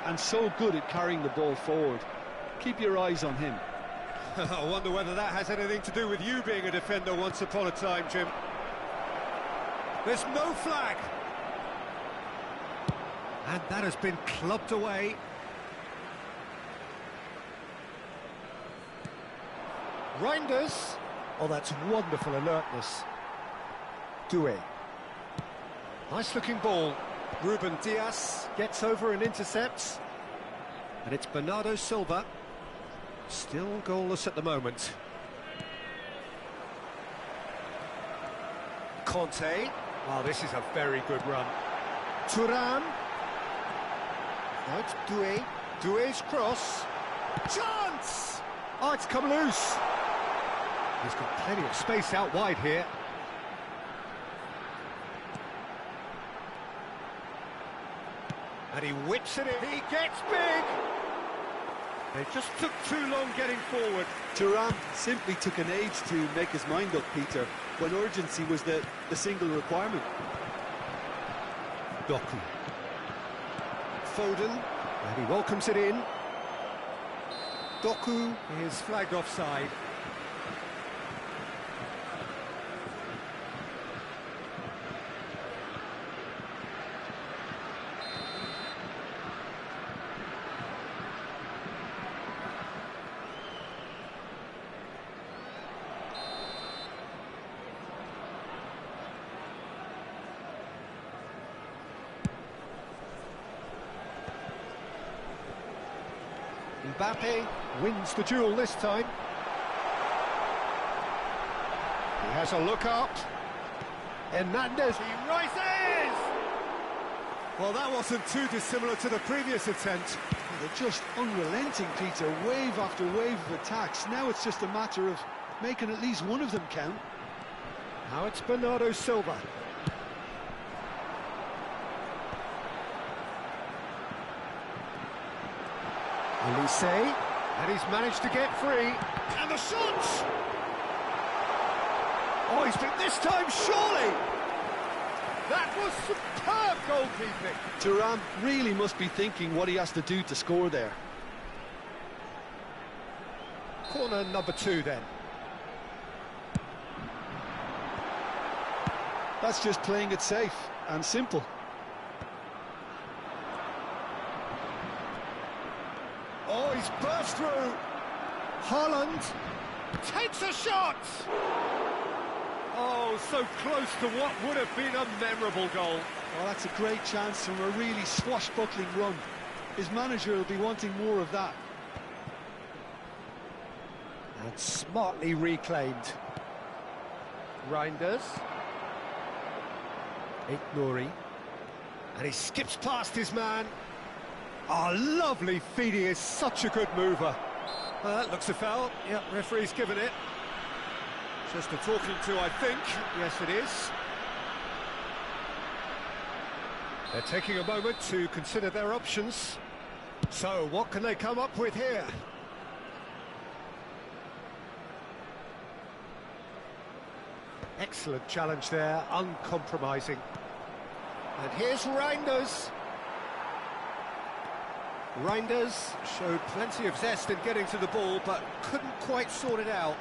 Speaker 2: and so good at carrying the ball forward. Keep your eyes on him.
Speaker 1: I wonder whether that has anything to do with you being a defender once upon a time, Jim. There's no flag. And that has been clubbed away. Reinders. Oh, that's wonderful alertness. Doué. Nice looking ball. Ruben Dias gets over and intercepts. And it's Bernardo Silva. Still goalless at the moment. Conte. Well, this is a very good run. Thuram. Now it's Doué. Doué's cross. Chance! Oh, it's come loose. He's got plenty of space out wide here. And he whips it in. He gets big. They just took too long getting forward.
Speaker 2: Thuram simply took an age to make his mind up, Peter, when urgency was the single requirement.
Speaker 1: Doku. Foden, and he welcomes it in. Doku is flagged offside. Mbappe wins the duel this time. He has a look up. Hernandez, he rises! Well, that wasn't too dissimilar to the previous attempt.
Speaker 2: They're just unrelenting, Peter, wave after wave of attacks. Now it's just a matter of making at least one of them count.
Speaker 1: Now it's Bernardo Silva. Elise, and he's managed to get free, and the shot! Oh, he's been this time, surely! That was superb goalkeeping.
Speaker 2: Thuram really must be thinking what he has to do to score there.
Speaker 1: Corner number 2 then.
Speaker 2: That's just playing it safe and simple.
Speaker 1: Oh, he's burst through. Haaland takes a shot. Oh, so close to what would have been a memorable goal.
Speaker 2: Well, that's a great chance from a really swashbuckling run. His manager will be wanting more of that.
Speaker 1: And smartly reclaimed. Reinders. Nouri. And he skips past his man. Oh, lovely feed. He is such a good mover. That looks a foul. Yep, referee's given it. Just a talking to, I think. Yes, it is. They're taking a moment to consider their options. So, what can they come up with here? Excellent challenge there, uncompromising. And here's Reinders. Reinders showed plenty of zest in getting to the ball, but couldn't quite sort it out.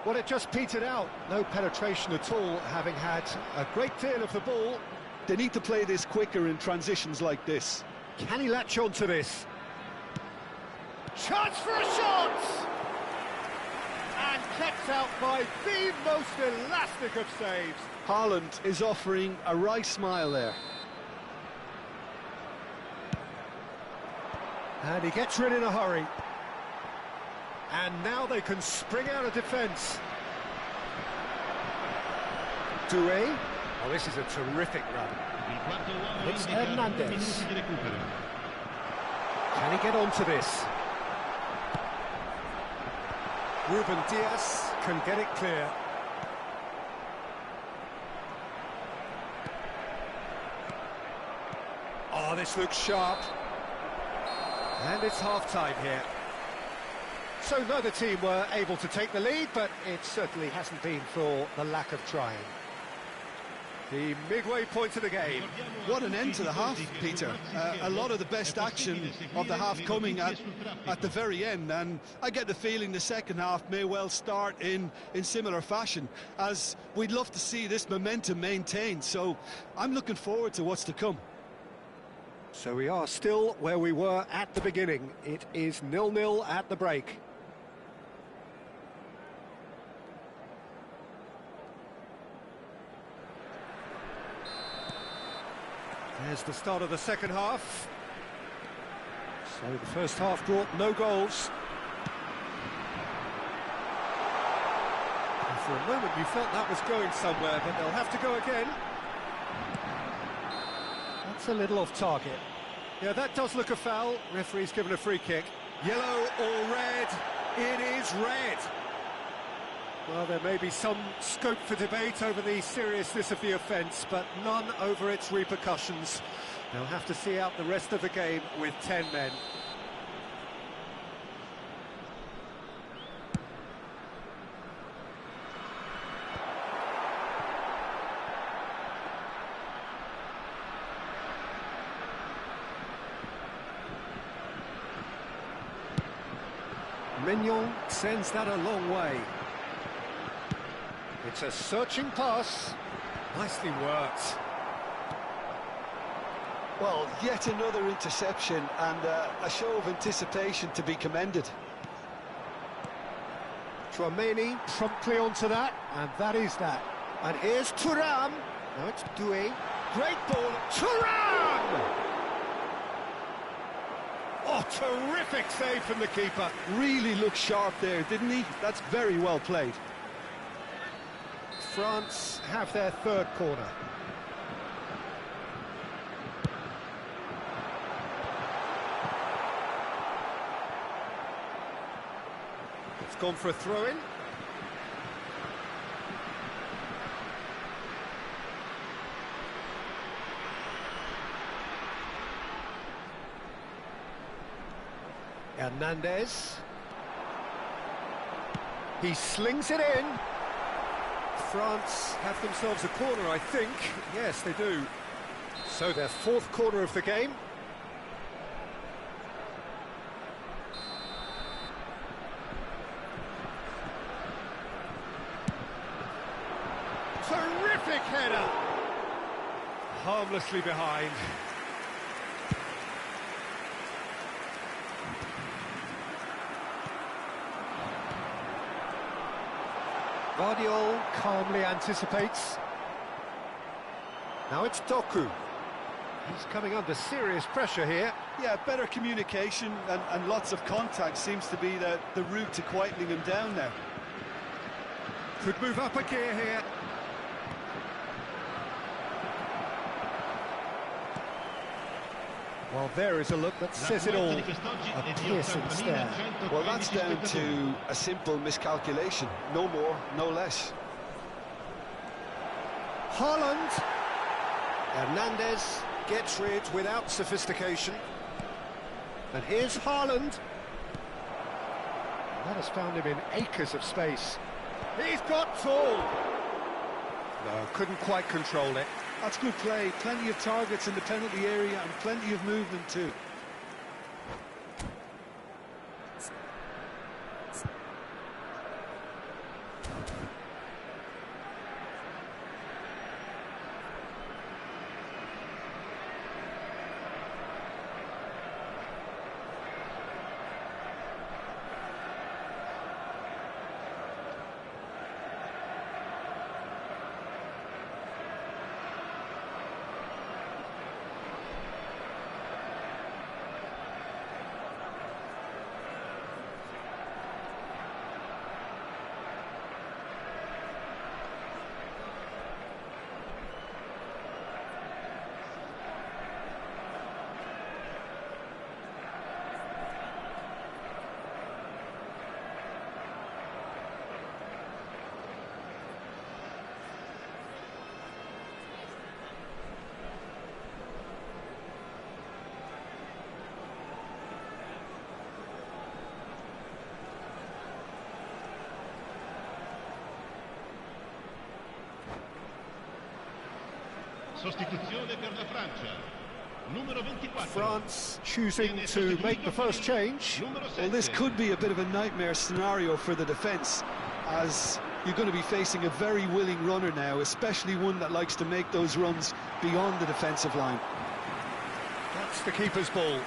Speaker 1: Well, it just petered out. No penetration at all, having had a great deal of the ball.
Speaker 2: They need to play this quicker in transitions like this.
Speaker 1: Can he latch on to this? Chance for a shot! And kept out by the most elastic of saves.
Speaker 2: Haaland is offering a wry smile there.
Speaker 1: And he gets rid in a hurry. And now they can spring out of defence. Doué. Oh, this is a terrific run. It's Hernandez. Can he get onto this? Ruben Diaz can get it clear. Oh, this looks sharp. And it's half-time here. So neither team were able to take the lead, but it certainly hasn't been for the lack of trying. The midway point of the game.
Speaker 2: What an end to the half, Peter. A lot of the best action of the half coming at the very end, and I get the feeling the second half may well start in similar fashion, as we'd love to see this momentum maintained, so I'm looking forward to what's to come.
Speaker 1: So we are still where we were at the beginning. It is 0-0 at the break. There's the start of the second half. So the first half brought no goals. And for a moment you felt that was going somewhere, but they'll have to go again. That's a little off target. Yeah, that does look a foul. Referee's given a free kick. Yellow or red? It is red. Well, there may be some scope for debate over the seriousness of the offence, but none over its repercussions. They'll have to see out the rest of the game with 10 men. Mignon sends that a long way. It's a searching pass. Nicely worked.
Speaker 2: Well, yet another interception and a show of anticipation to be commended.
Speaker 1: Tchouaméni promptly onto that, and that is that. And here's Thuram. No, it's Doué. Great ball. Thuram! Oh, terrific save from the keeper.
Speaker 2: Really looked sharp there, didn't he? That's very well played.
Speaker 1: France have their third corner. It's gone for a throw-in. Hernandez. He slings it in. France have themselves a corner, I think. Yes, they do. So their fourth corner of the game. Terrific header! Harmlessly behind. Guardiola calmly anticipates. Now it's Doku. He's coming under serious pressure here.
Speaker 2: Yeah, better communication and lots of contact seems to be the route to quietening him down now.
Speaker 1: Could move up a gear here. Well, there is a look that says it all. A piercing stare.
Speaker 2: Well, that's down to a simple miscalculation. No more, no less.
Speaker 1: Haaland. Hernandez gets rid without sophistication. And here's Haaland. That has found him in acres of space. He's got tall. No, couldn't quite control it.
Speaker 2: That's good play. Plenty of targets in the penalty area and plenty of movement too.
Speaker 3: Sostituzione per la Francia. Numero 24.
Speaker 1: France choosing to make the first change.
Speaker 2: Well, this could be a bit of a nightmare scenario for the defence, as you're going to be facing a very willing runner now, especially one that likes to make those runs beyond the defensive line.
Speaker 1: That's the keeper's ball.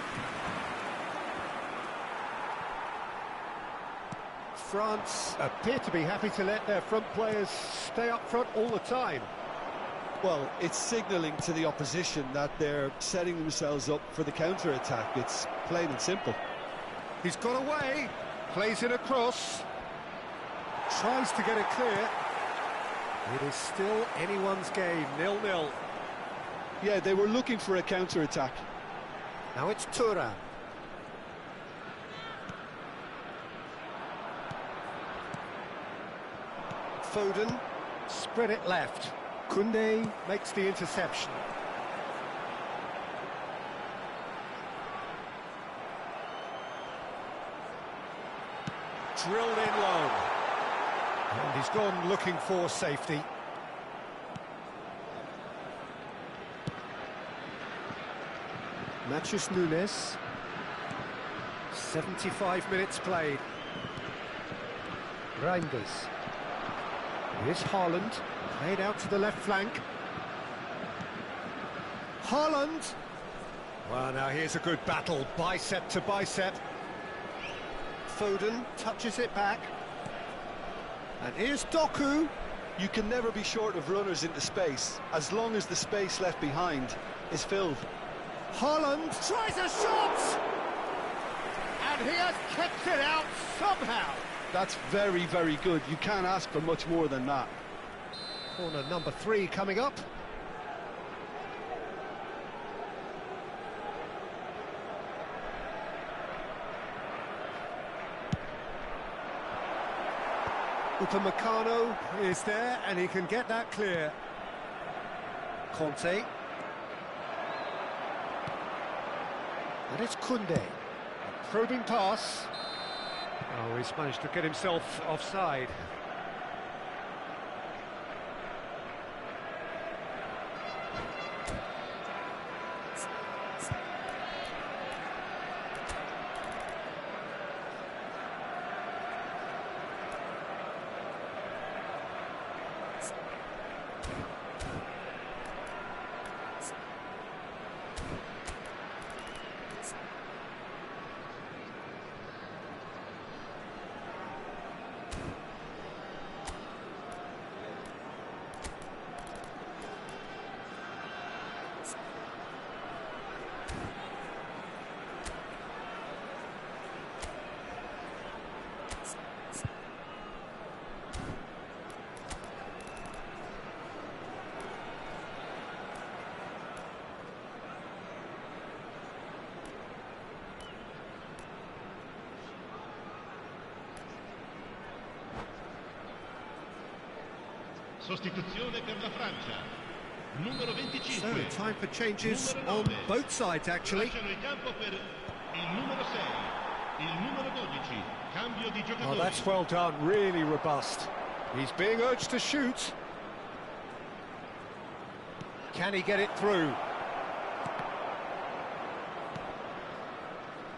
Speaker 1: France appear to be happy to let their front players stay up front all the time.
Speaker 2: Well, it's signalling to the opposition that they're setting themselves up for the counter-attack. It's plain and simple.
Speaker 1: He's got away, plays it across, tries to get it clear. It is still anyone's game, 0-0.
Speaker 2: Yeah, they were looking for a counter-attack.
Speaker 1: Now it's Thuram. Foden, spread it left. Koundé makes the interception. Drilled in low. And he's gone looking for safety. Matheus Nunes. 75 minutes played. Reinders. Here's Haaland. Played out to the left flank. Haaland! Well, now here's a good battle, bicep to bicep. Foden touches it back. And here's Doku.
Speaker 2: You can never be short of runners into space, as long as the space left behind is filled.
Speaker 1: Haaland tries a shot! And he has kept it out somehow.
Speaker 2: That's very, very good. You can't ask for much more than that.
Speaker 1: Corner number 3 coming up. Upamecano is there and he can get that clear. Conte. And it's Koundé. A probing pass. Oh, he's managed to get himself offside.
Speaker 3: Sostituzione per la Francia. Numero 25.
Speaker 1: So, time for changes
Speaker 3: Numero
Speaker 1: on
Speaker 3: 9.
Speaker 1: both sides, actually.
Speaker 3: Lasciano il campo per il numero 6. Il numero 12. Cambio di
Speaker 1: Oh,
Speaker 3: giocatori.
Speaker 1: that's well done, really robust. He's being urged to shoot. Can he get it through?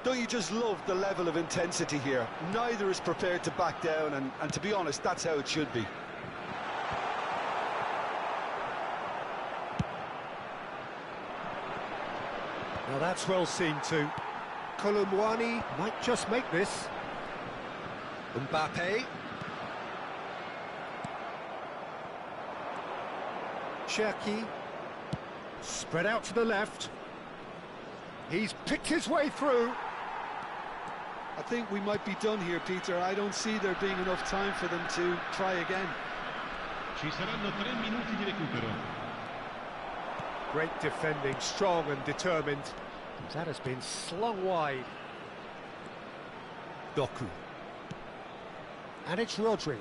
Speaker 2: Don't you just love the level of intensity here? Neither is prepared to back down, and to be honest, that's how it should be.
Speaker 1: Well, that's well seen too. Kolumwani might just make this. Mbappe. Cherki. Spread out to the left. He's picked his way through.
Speaker 2: I think we might be done here, Peter. I don't see there being enough time for them to try again.
Speaker 3: Ci saranno 3 minuti di recupero.
Speaker 1: Great defending, strong and determined. That has been slung wide. Doku. And it's Rodri.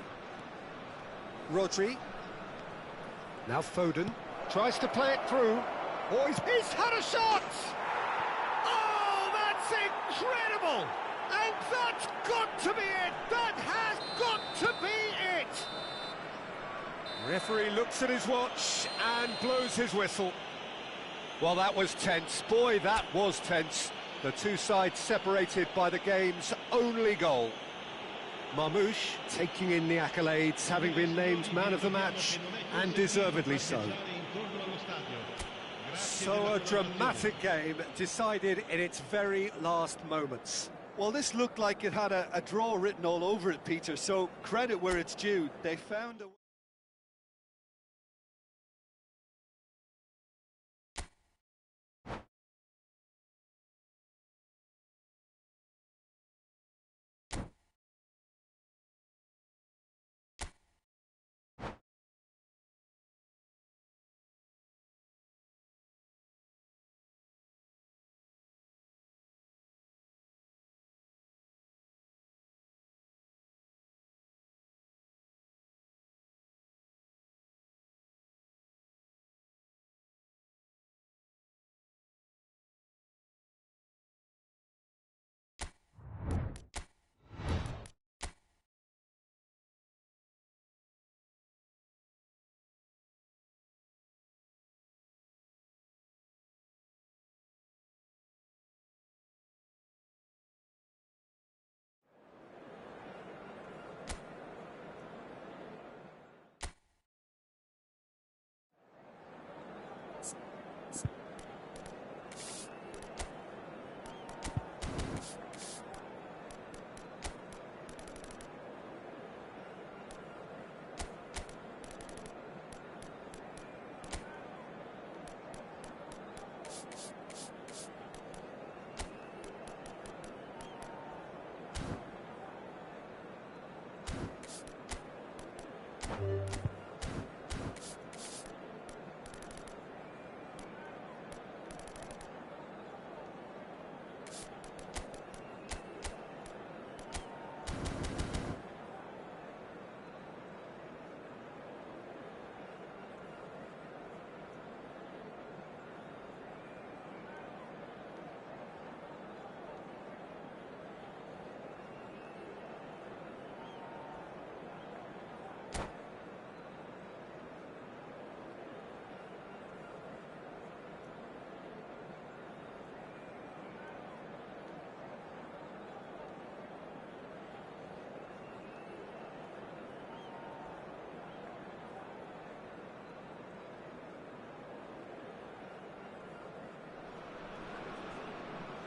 Speaker 1: Rodri. Now Foden. Tries to play it through. Oh, he's had a shot! Oh, that's incredible! And that's got to be it! That has got to be it! Referee looks at his watch and blows his whistle. Well, that was tense. Boy, that was tense. The two sides separated by the game's only goal. Marmoush taking in the accolades, having been named man of the match, and deservedly so. So a dramatic game decided in its very last moments.
Speaker 2: Well, this looked like it had a draw written all over it, Peter, so credit where it's due. They found a...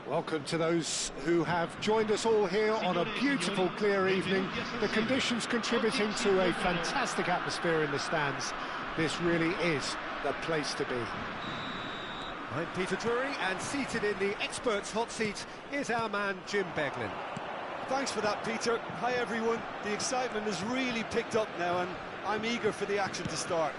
Speaker 1: Welcome to those who have joined us all here on a beautiful, clear evening. The conditions contributing to a fantastic atmosphere in the stands. This really is the place to be. I'm Peter Drury, and seated in the experts' hot seat is our man Jim Beglin.
Speaker 2: Thanks for that, Peter. Hi, everyone. The excitement has really picked up now, and I'm eager for the action to start.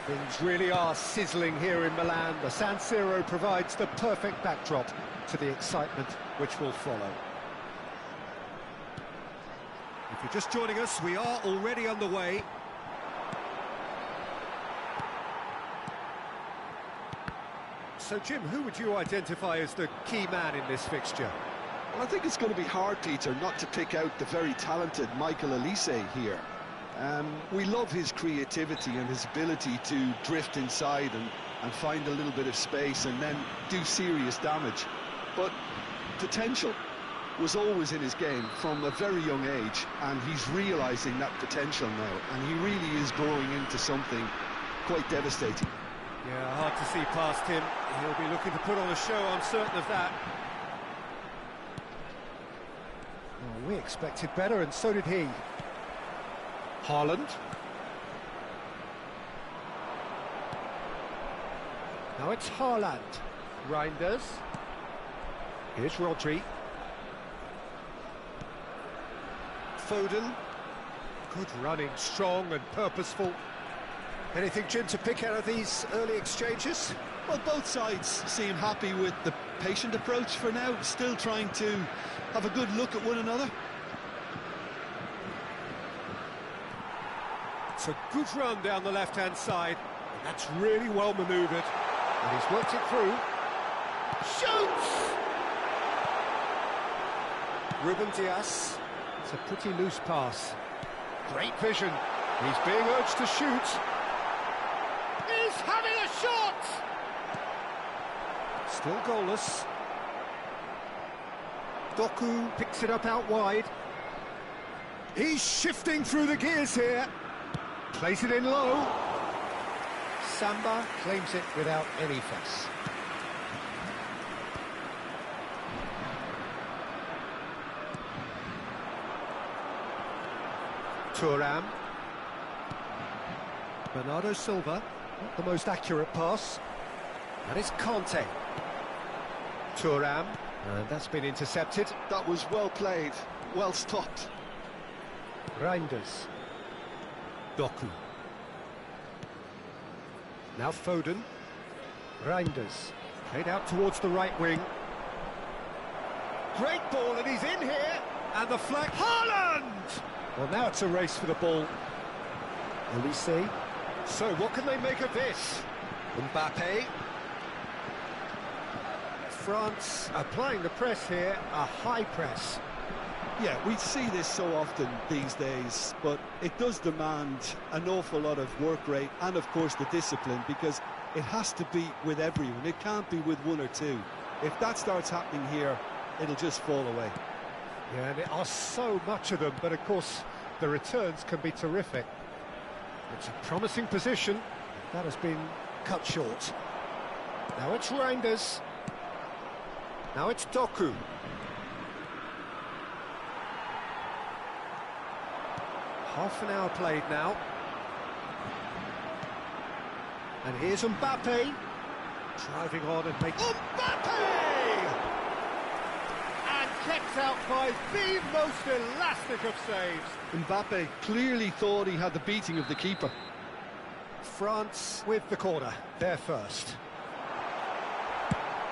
Speaker 1: Things really are sizzling here in Milan. The San Siro provides the perfect backdrop to the excitement which will follow. If you're just joining us, we are already underway. So, Jim, who would you identify as the key man in this fixture?
Speaker 2: Well, I think it's going to be hard, Peter, not to pick out the very talented Michael Elise here. We love his creativity and his ability to drift inside and find a little bit of space and then do serious damage. But potential was always in his game from a very young age, and he's realising that potential now, and he really is growing into something quite devastating.
Speaker 1: Yeah, hard to see past him. He'll be looking to put on a show, I'm certain of that. Well, we expected better, and so did he. Haaland. Now it's Haaland. Reinders. Here's Rodri. Foden. Good running, strong and purposeful. Anything, Jim, to pick out of these early exchanges?
Speaker 2: Well, both sides seem happy with the patient approach for now, still trying to have a good look at one another.
Speaker 1: It's a good run down the left-hand side, and that's really well manoeuvred. And he's worked it through. Shoots! Ruben Dias. It's a pretty loose pass. Great vision. He's being urged to shoot. He's having a shot! Still goalless. Doku picks it up out wide. He's shifting through the gears here. Plays it in low. Samba claims it without any fuss. Thuram. Bernardo Silva. Not the most accurate pass. That is Conte. Thuram. And that's been intercepted.
Speaker 2: That was well played, well stopped.
Speaker 1: Reinders. Doku. Now Foden. Reinders. Played out towards the right wing. Great ball, and he's in here. And the flag. Haaland! Well, now it's a race for the ball. Elise. So, what can they make of this? Mbappe. France applying the press here, a high press.
Speaker 2: Yeah, we see this so often these days, but it does demand an awful lot of work rate and, of course, the discipline, because it has to be with everyone. It can't be with one or two. If that starts happening here, it'll just fall away.
Speaker 1: Yeah, and there are so much of them, but, of course, the returns can be terrific. It's a promising position. That has been cut short. Now it's Reinders. Now it's Doku. Half an hour played now. And here's Mbappe. Driving on and making... Mbappe! And kept out by the most elastic of saves.
Speaker 2: Mbappe clearly thought he had the beating of the keeper.
Speaker 1: France with the corner, there first.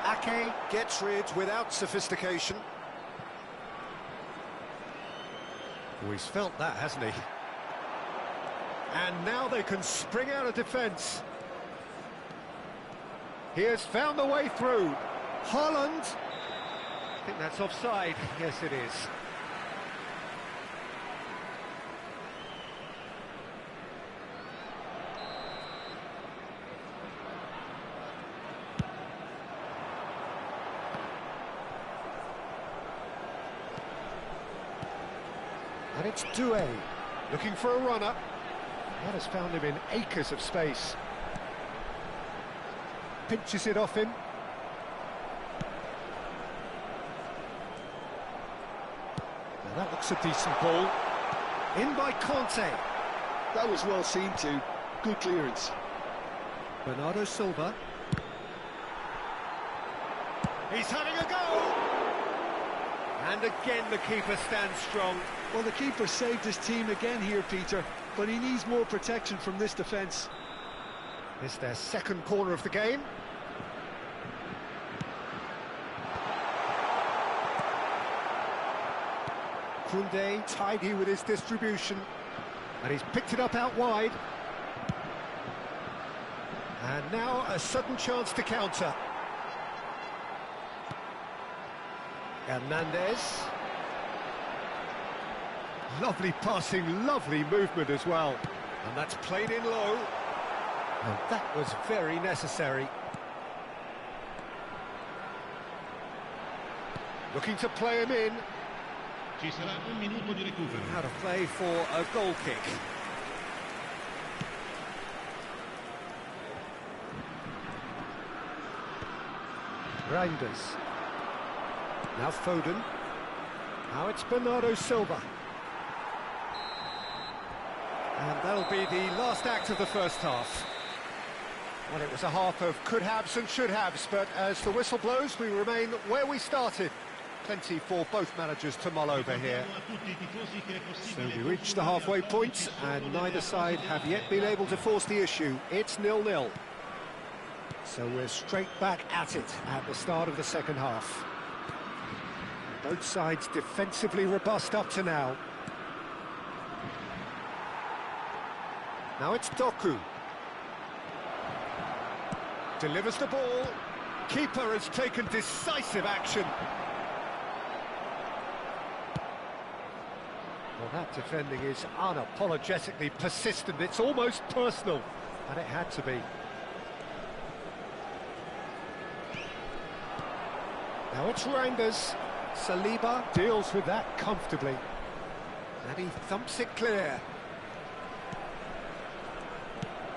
Speaker 1: Ake gets rid without sophistication. Oh, he's felt that, hasn't he? And now they can spring out of defence. He has found the way through. Haaland. I think that's offside. Yes, it is. And it's Doué, looking for a runner. That has found him in acres of space. Pinches it off him. That looks a decent ball. In by Conte.
Speaker 2: That was well seen too. Good clearance.
Speaker 1: Bernardo Silva. He's having a go! And again the keeper stands strong.
Speaker 2: Well, the keeper saved his team again here, Peter, but he needs more protection from this defence.
Speaker 1: It's their second corner of the game. Koundé tidy with his distribution, and he's picked it up out wide. And now a sudden chance to counter. Hernandez. Lovely passing, lovely movement as well. And that's played in low. And that was very necessary. Looking to play him in.
Speaker 3: Ci sarà un minuto di recupero.
Speaker 1: How to play for a goal kick. Reinders. Now Foden. Now it's Bernardo Silva. And that'll be the last act of the first half. Well, it was a half of could-haves and should-haves, but as the whistle blows, we remain where we started. Plenty for both managers to mull over here. So we reached the halfway point, and neither side have yet been able to force the issue. It's 0-0. So we're straight back at it at the start of the second half. Both sides defensively robust up to now. Now it's Doku. Delivers the ball. Keeper has taken decisive action. Well, that defending is unapologetically persistent. It's almost personal, and it had to be. Now it's Reinders. Saliba deals with that comfortably. And he thumps it clear.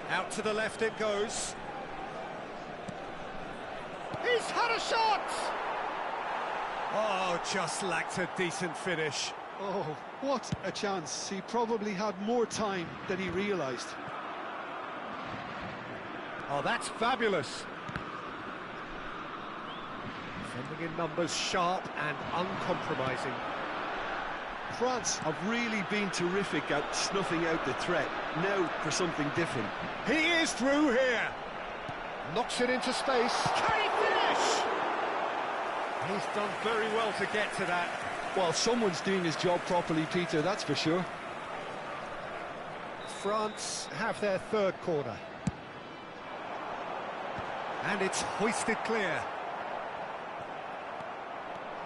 Speaker 1: Out to the left it goes. He's had a shot! Oh, just lacked a decent finish.
Speaker 2: Oh, what a chance. He probably had more time than he realised.
Speaker 1: Oh, that's fabulous. Defending in numbers, sharp and uncompromising.
Speaker 2: France have really been terrific at snuffing out the threat. Now for something different.
Speaker 1: He is through here. Knocks it into space. Can he finish? He's done very well to get to that.
Speaker 2: Well, someone's doing his job properly, Peter, that's for sure.
Speaker 1: France have their third corner. And it's hoisted clear.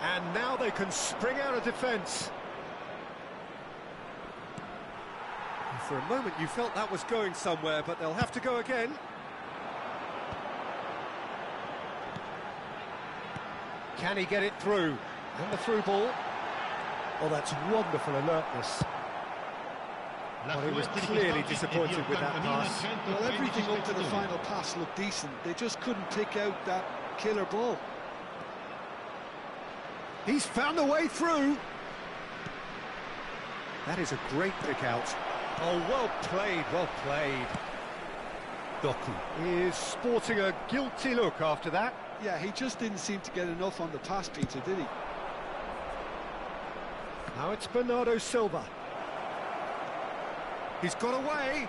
Speaker 1: And now they can spring out of defence. For a moment you felt that was going somewhere, but they'll have to go again. Can he get it through? And the through ball. Oh, that's wonderful alertness. Well, he was clearly disappointed with that pass.
Speaker 2: Well, everything up to the final pass looked decent. They just couldn't pick out that killer ball.
Speaker 1: He's found a way through. That is a great pick out. Oh, well played, well played. Doku is sporting a guilty look after that.
Speaker 2: Yeah, he just didn't seem to get enough on the pass, Peter, did he?
Speaker 1: Now it's Bernardo Silva. He's got away.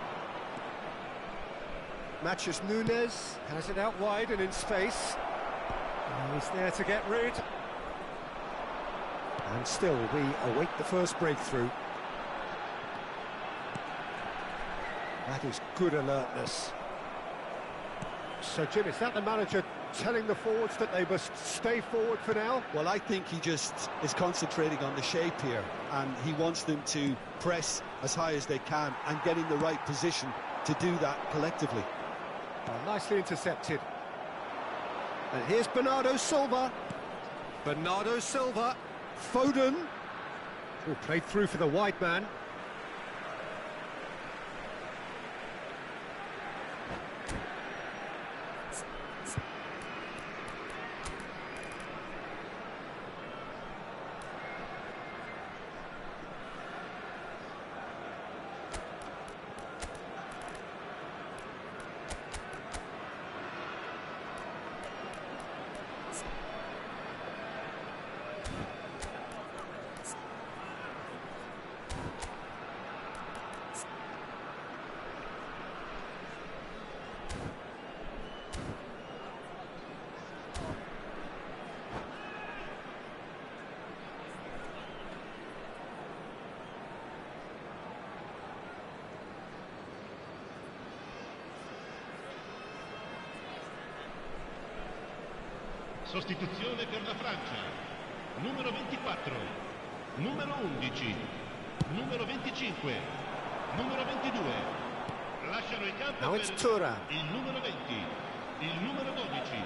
Speaker 1: Matches Nunes has it out wide and in space. And he's there to get rid. And still we await the first breakthrough. That is good alertness. So, Jim, is that the manager telling the forwards that they must stay forward for now?
Speaker 2: Well, I think he just is concentrating on the shape here, and he wants them to press as high as they can and get in the right position to do that collectively.
Speaker 1: Oh, nicely intercepted. And here's Bernardo Silva. Bernardo Silva. Foden. Oh, played through for the wide man.
Speaker 3: Sostituzione per la Francia. Numero 24, numero 11, numero 25, numero 22. Lasciano il campo
Speaker 1: Now it's
Speaker 3: per
Speaker 1: Thuram.
Speaker 3: il numero 20, il numero 12,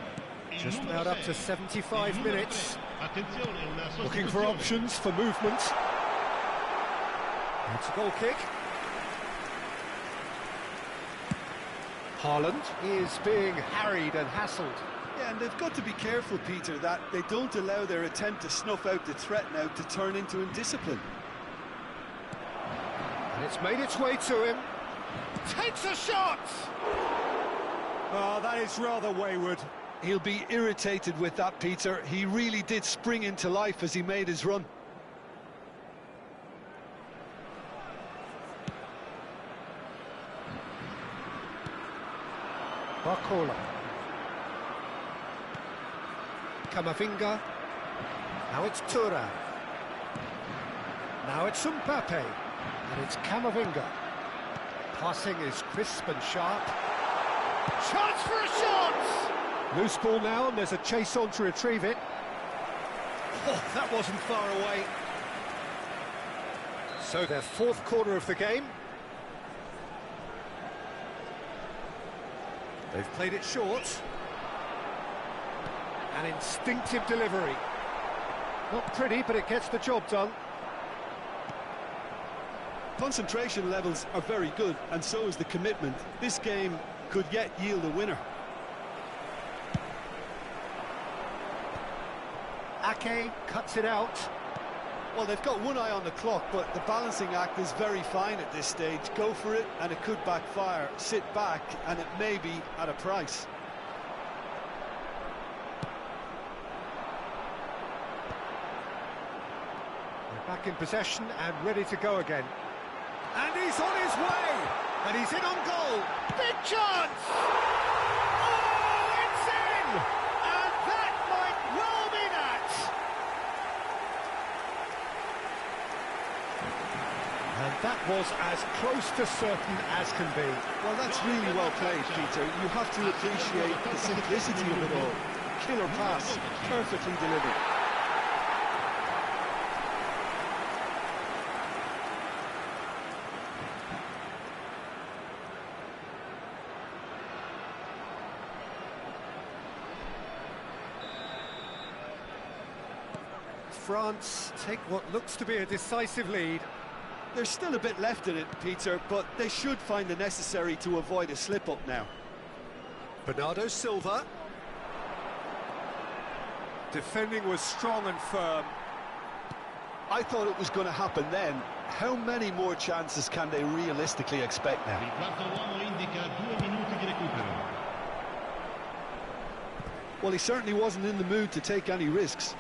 Speaker 3: il
Speaker 1: Just
Speaker 3: numero
Speaker 1: about up to
Speaker 3: 6,
Speaker 1: 75
Speaker 3: il numero
Speaker 1: minutes.
Speaker 3: 3. Attenzione, una
Speaker 1: Looking for
Speaker 3: sostituzione.
Speaker 1: options for movement. It's a goal kick. Haaland is being harried and hassled.
Speaker 2: Yeah, and they've got to be careful, Peter, that they don't allow their attempt to snuff out the threat now to turn into indiscipline.
Speaker 1: And it's made its way to him. Takes a shot! Oh, that is rather wayward.
Speaker 2: He'll be irritated with that, Peter. He really did spring into life as he made his run.
Speaker 1: Barcola. Camavinga. Now it's Thuram. Now it's Mbappe. And it's Camavinga. Passing is crisp and sharp. Chance for a shot! Loose ball now, and there's a chase on to retrieve it. Oh, that wasn't far away. So their fourth quarter of the game. They've played it short. An instinctive delivery. Not pretty, but it gets the job done.
Speaker 2: Concentration levels are very good, and so is the commitment. This game could yet yield a winner.
Speaker 1: Ake cuts it out.
Speaker 2: Well, they've got one eye on the clock, but the balancing act is very fine at this stage. Go for it, and it could backfire. Sit back, and it may be at a price.
Speaker 1: They're back in possession and ready to go again. And he's on his way! And he's in on goal! Big chance! Oh, it's in! And that might well be that! And that was as close to certain as can be.
Speaker 2: Well, that's really well played, Peter. You have to appreciate the simplicity of it all. Killer pass, perfectly delivered.
Speaker 1: France take what looks to be a decisive lead.
Speaker 2: There's still a bit left in it, Peter, but they should find the necessary to avoid a slip-up now.
Speaker 1: Bernardo Silva. Defending was strong and firm.
Speaker 2: I thought it was going to happen then. How many more chances can they realistically expect now?
Speaker 3: Il quarto uomo indica 2 minuti di recupero.
Speaker 2: Well, he certainly wasn't in the mood to take any risks.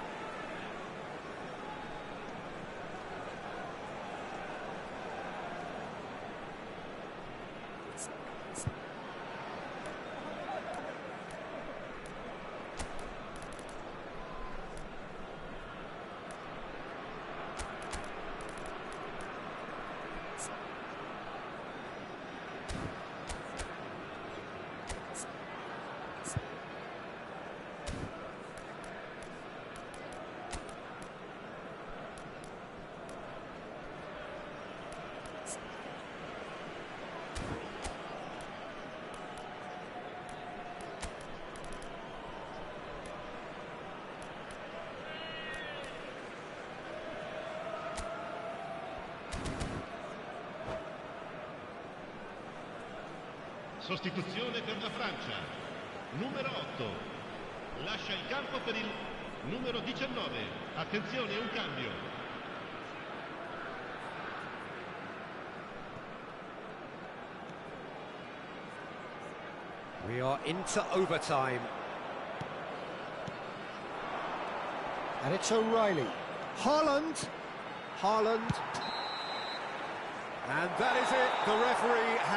Speaker 3: Sostituzione per la Francia. Numero 8. Lascia il campo per il numero 19. Attenzione, un cambio.
Speaker 1: We are into overtime. And it's O'Reilly. Haaland. And that is it. The referee has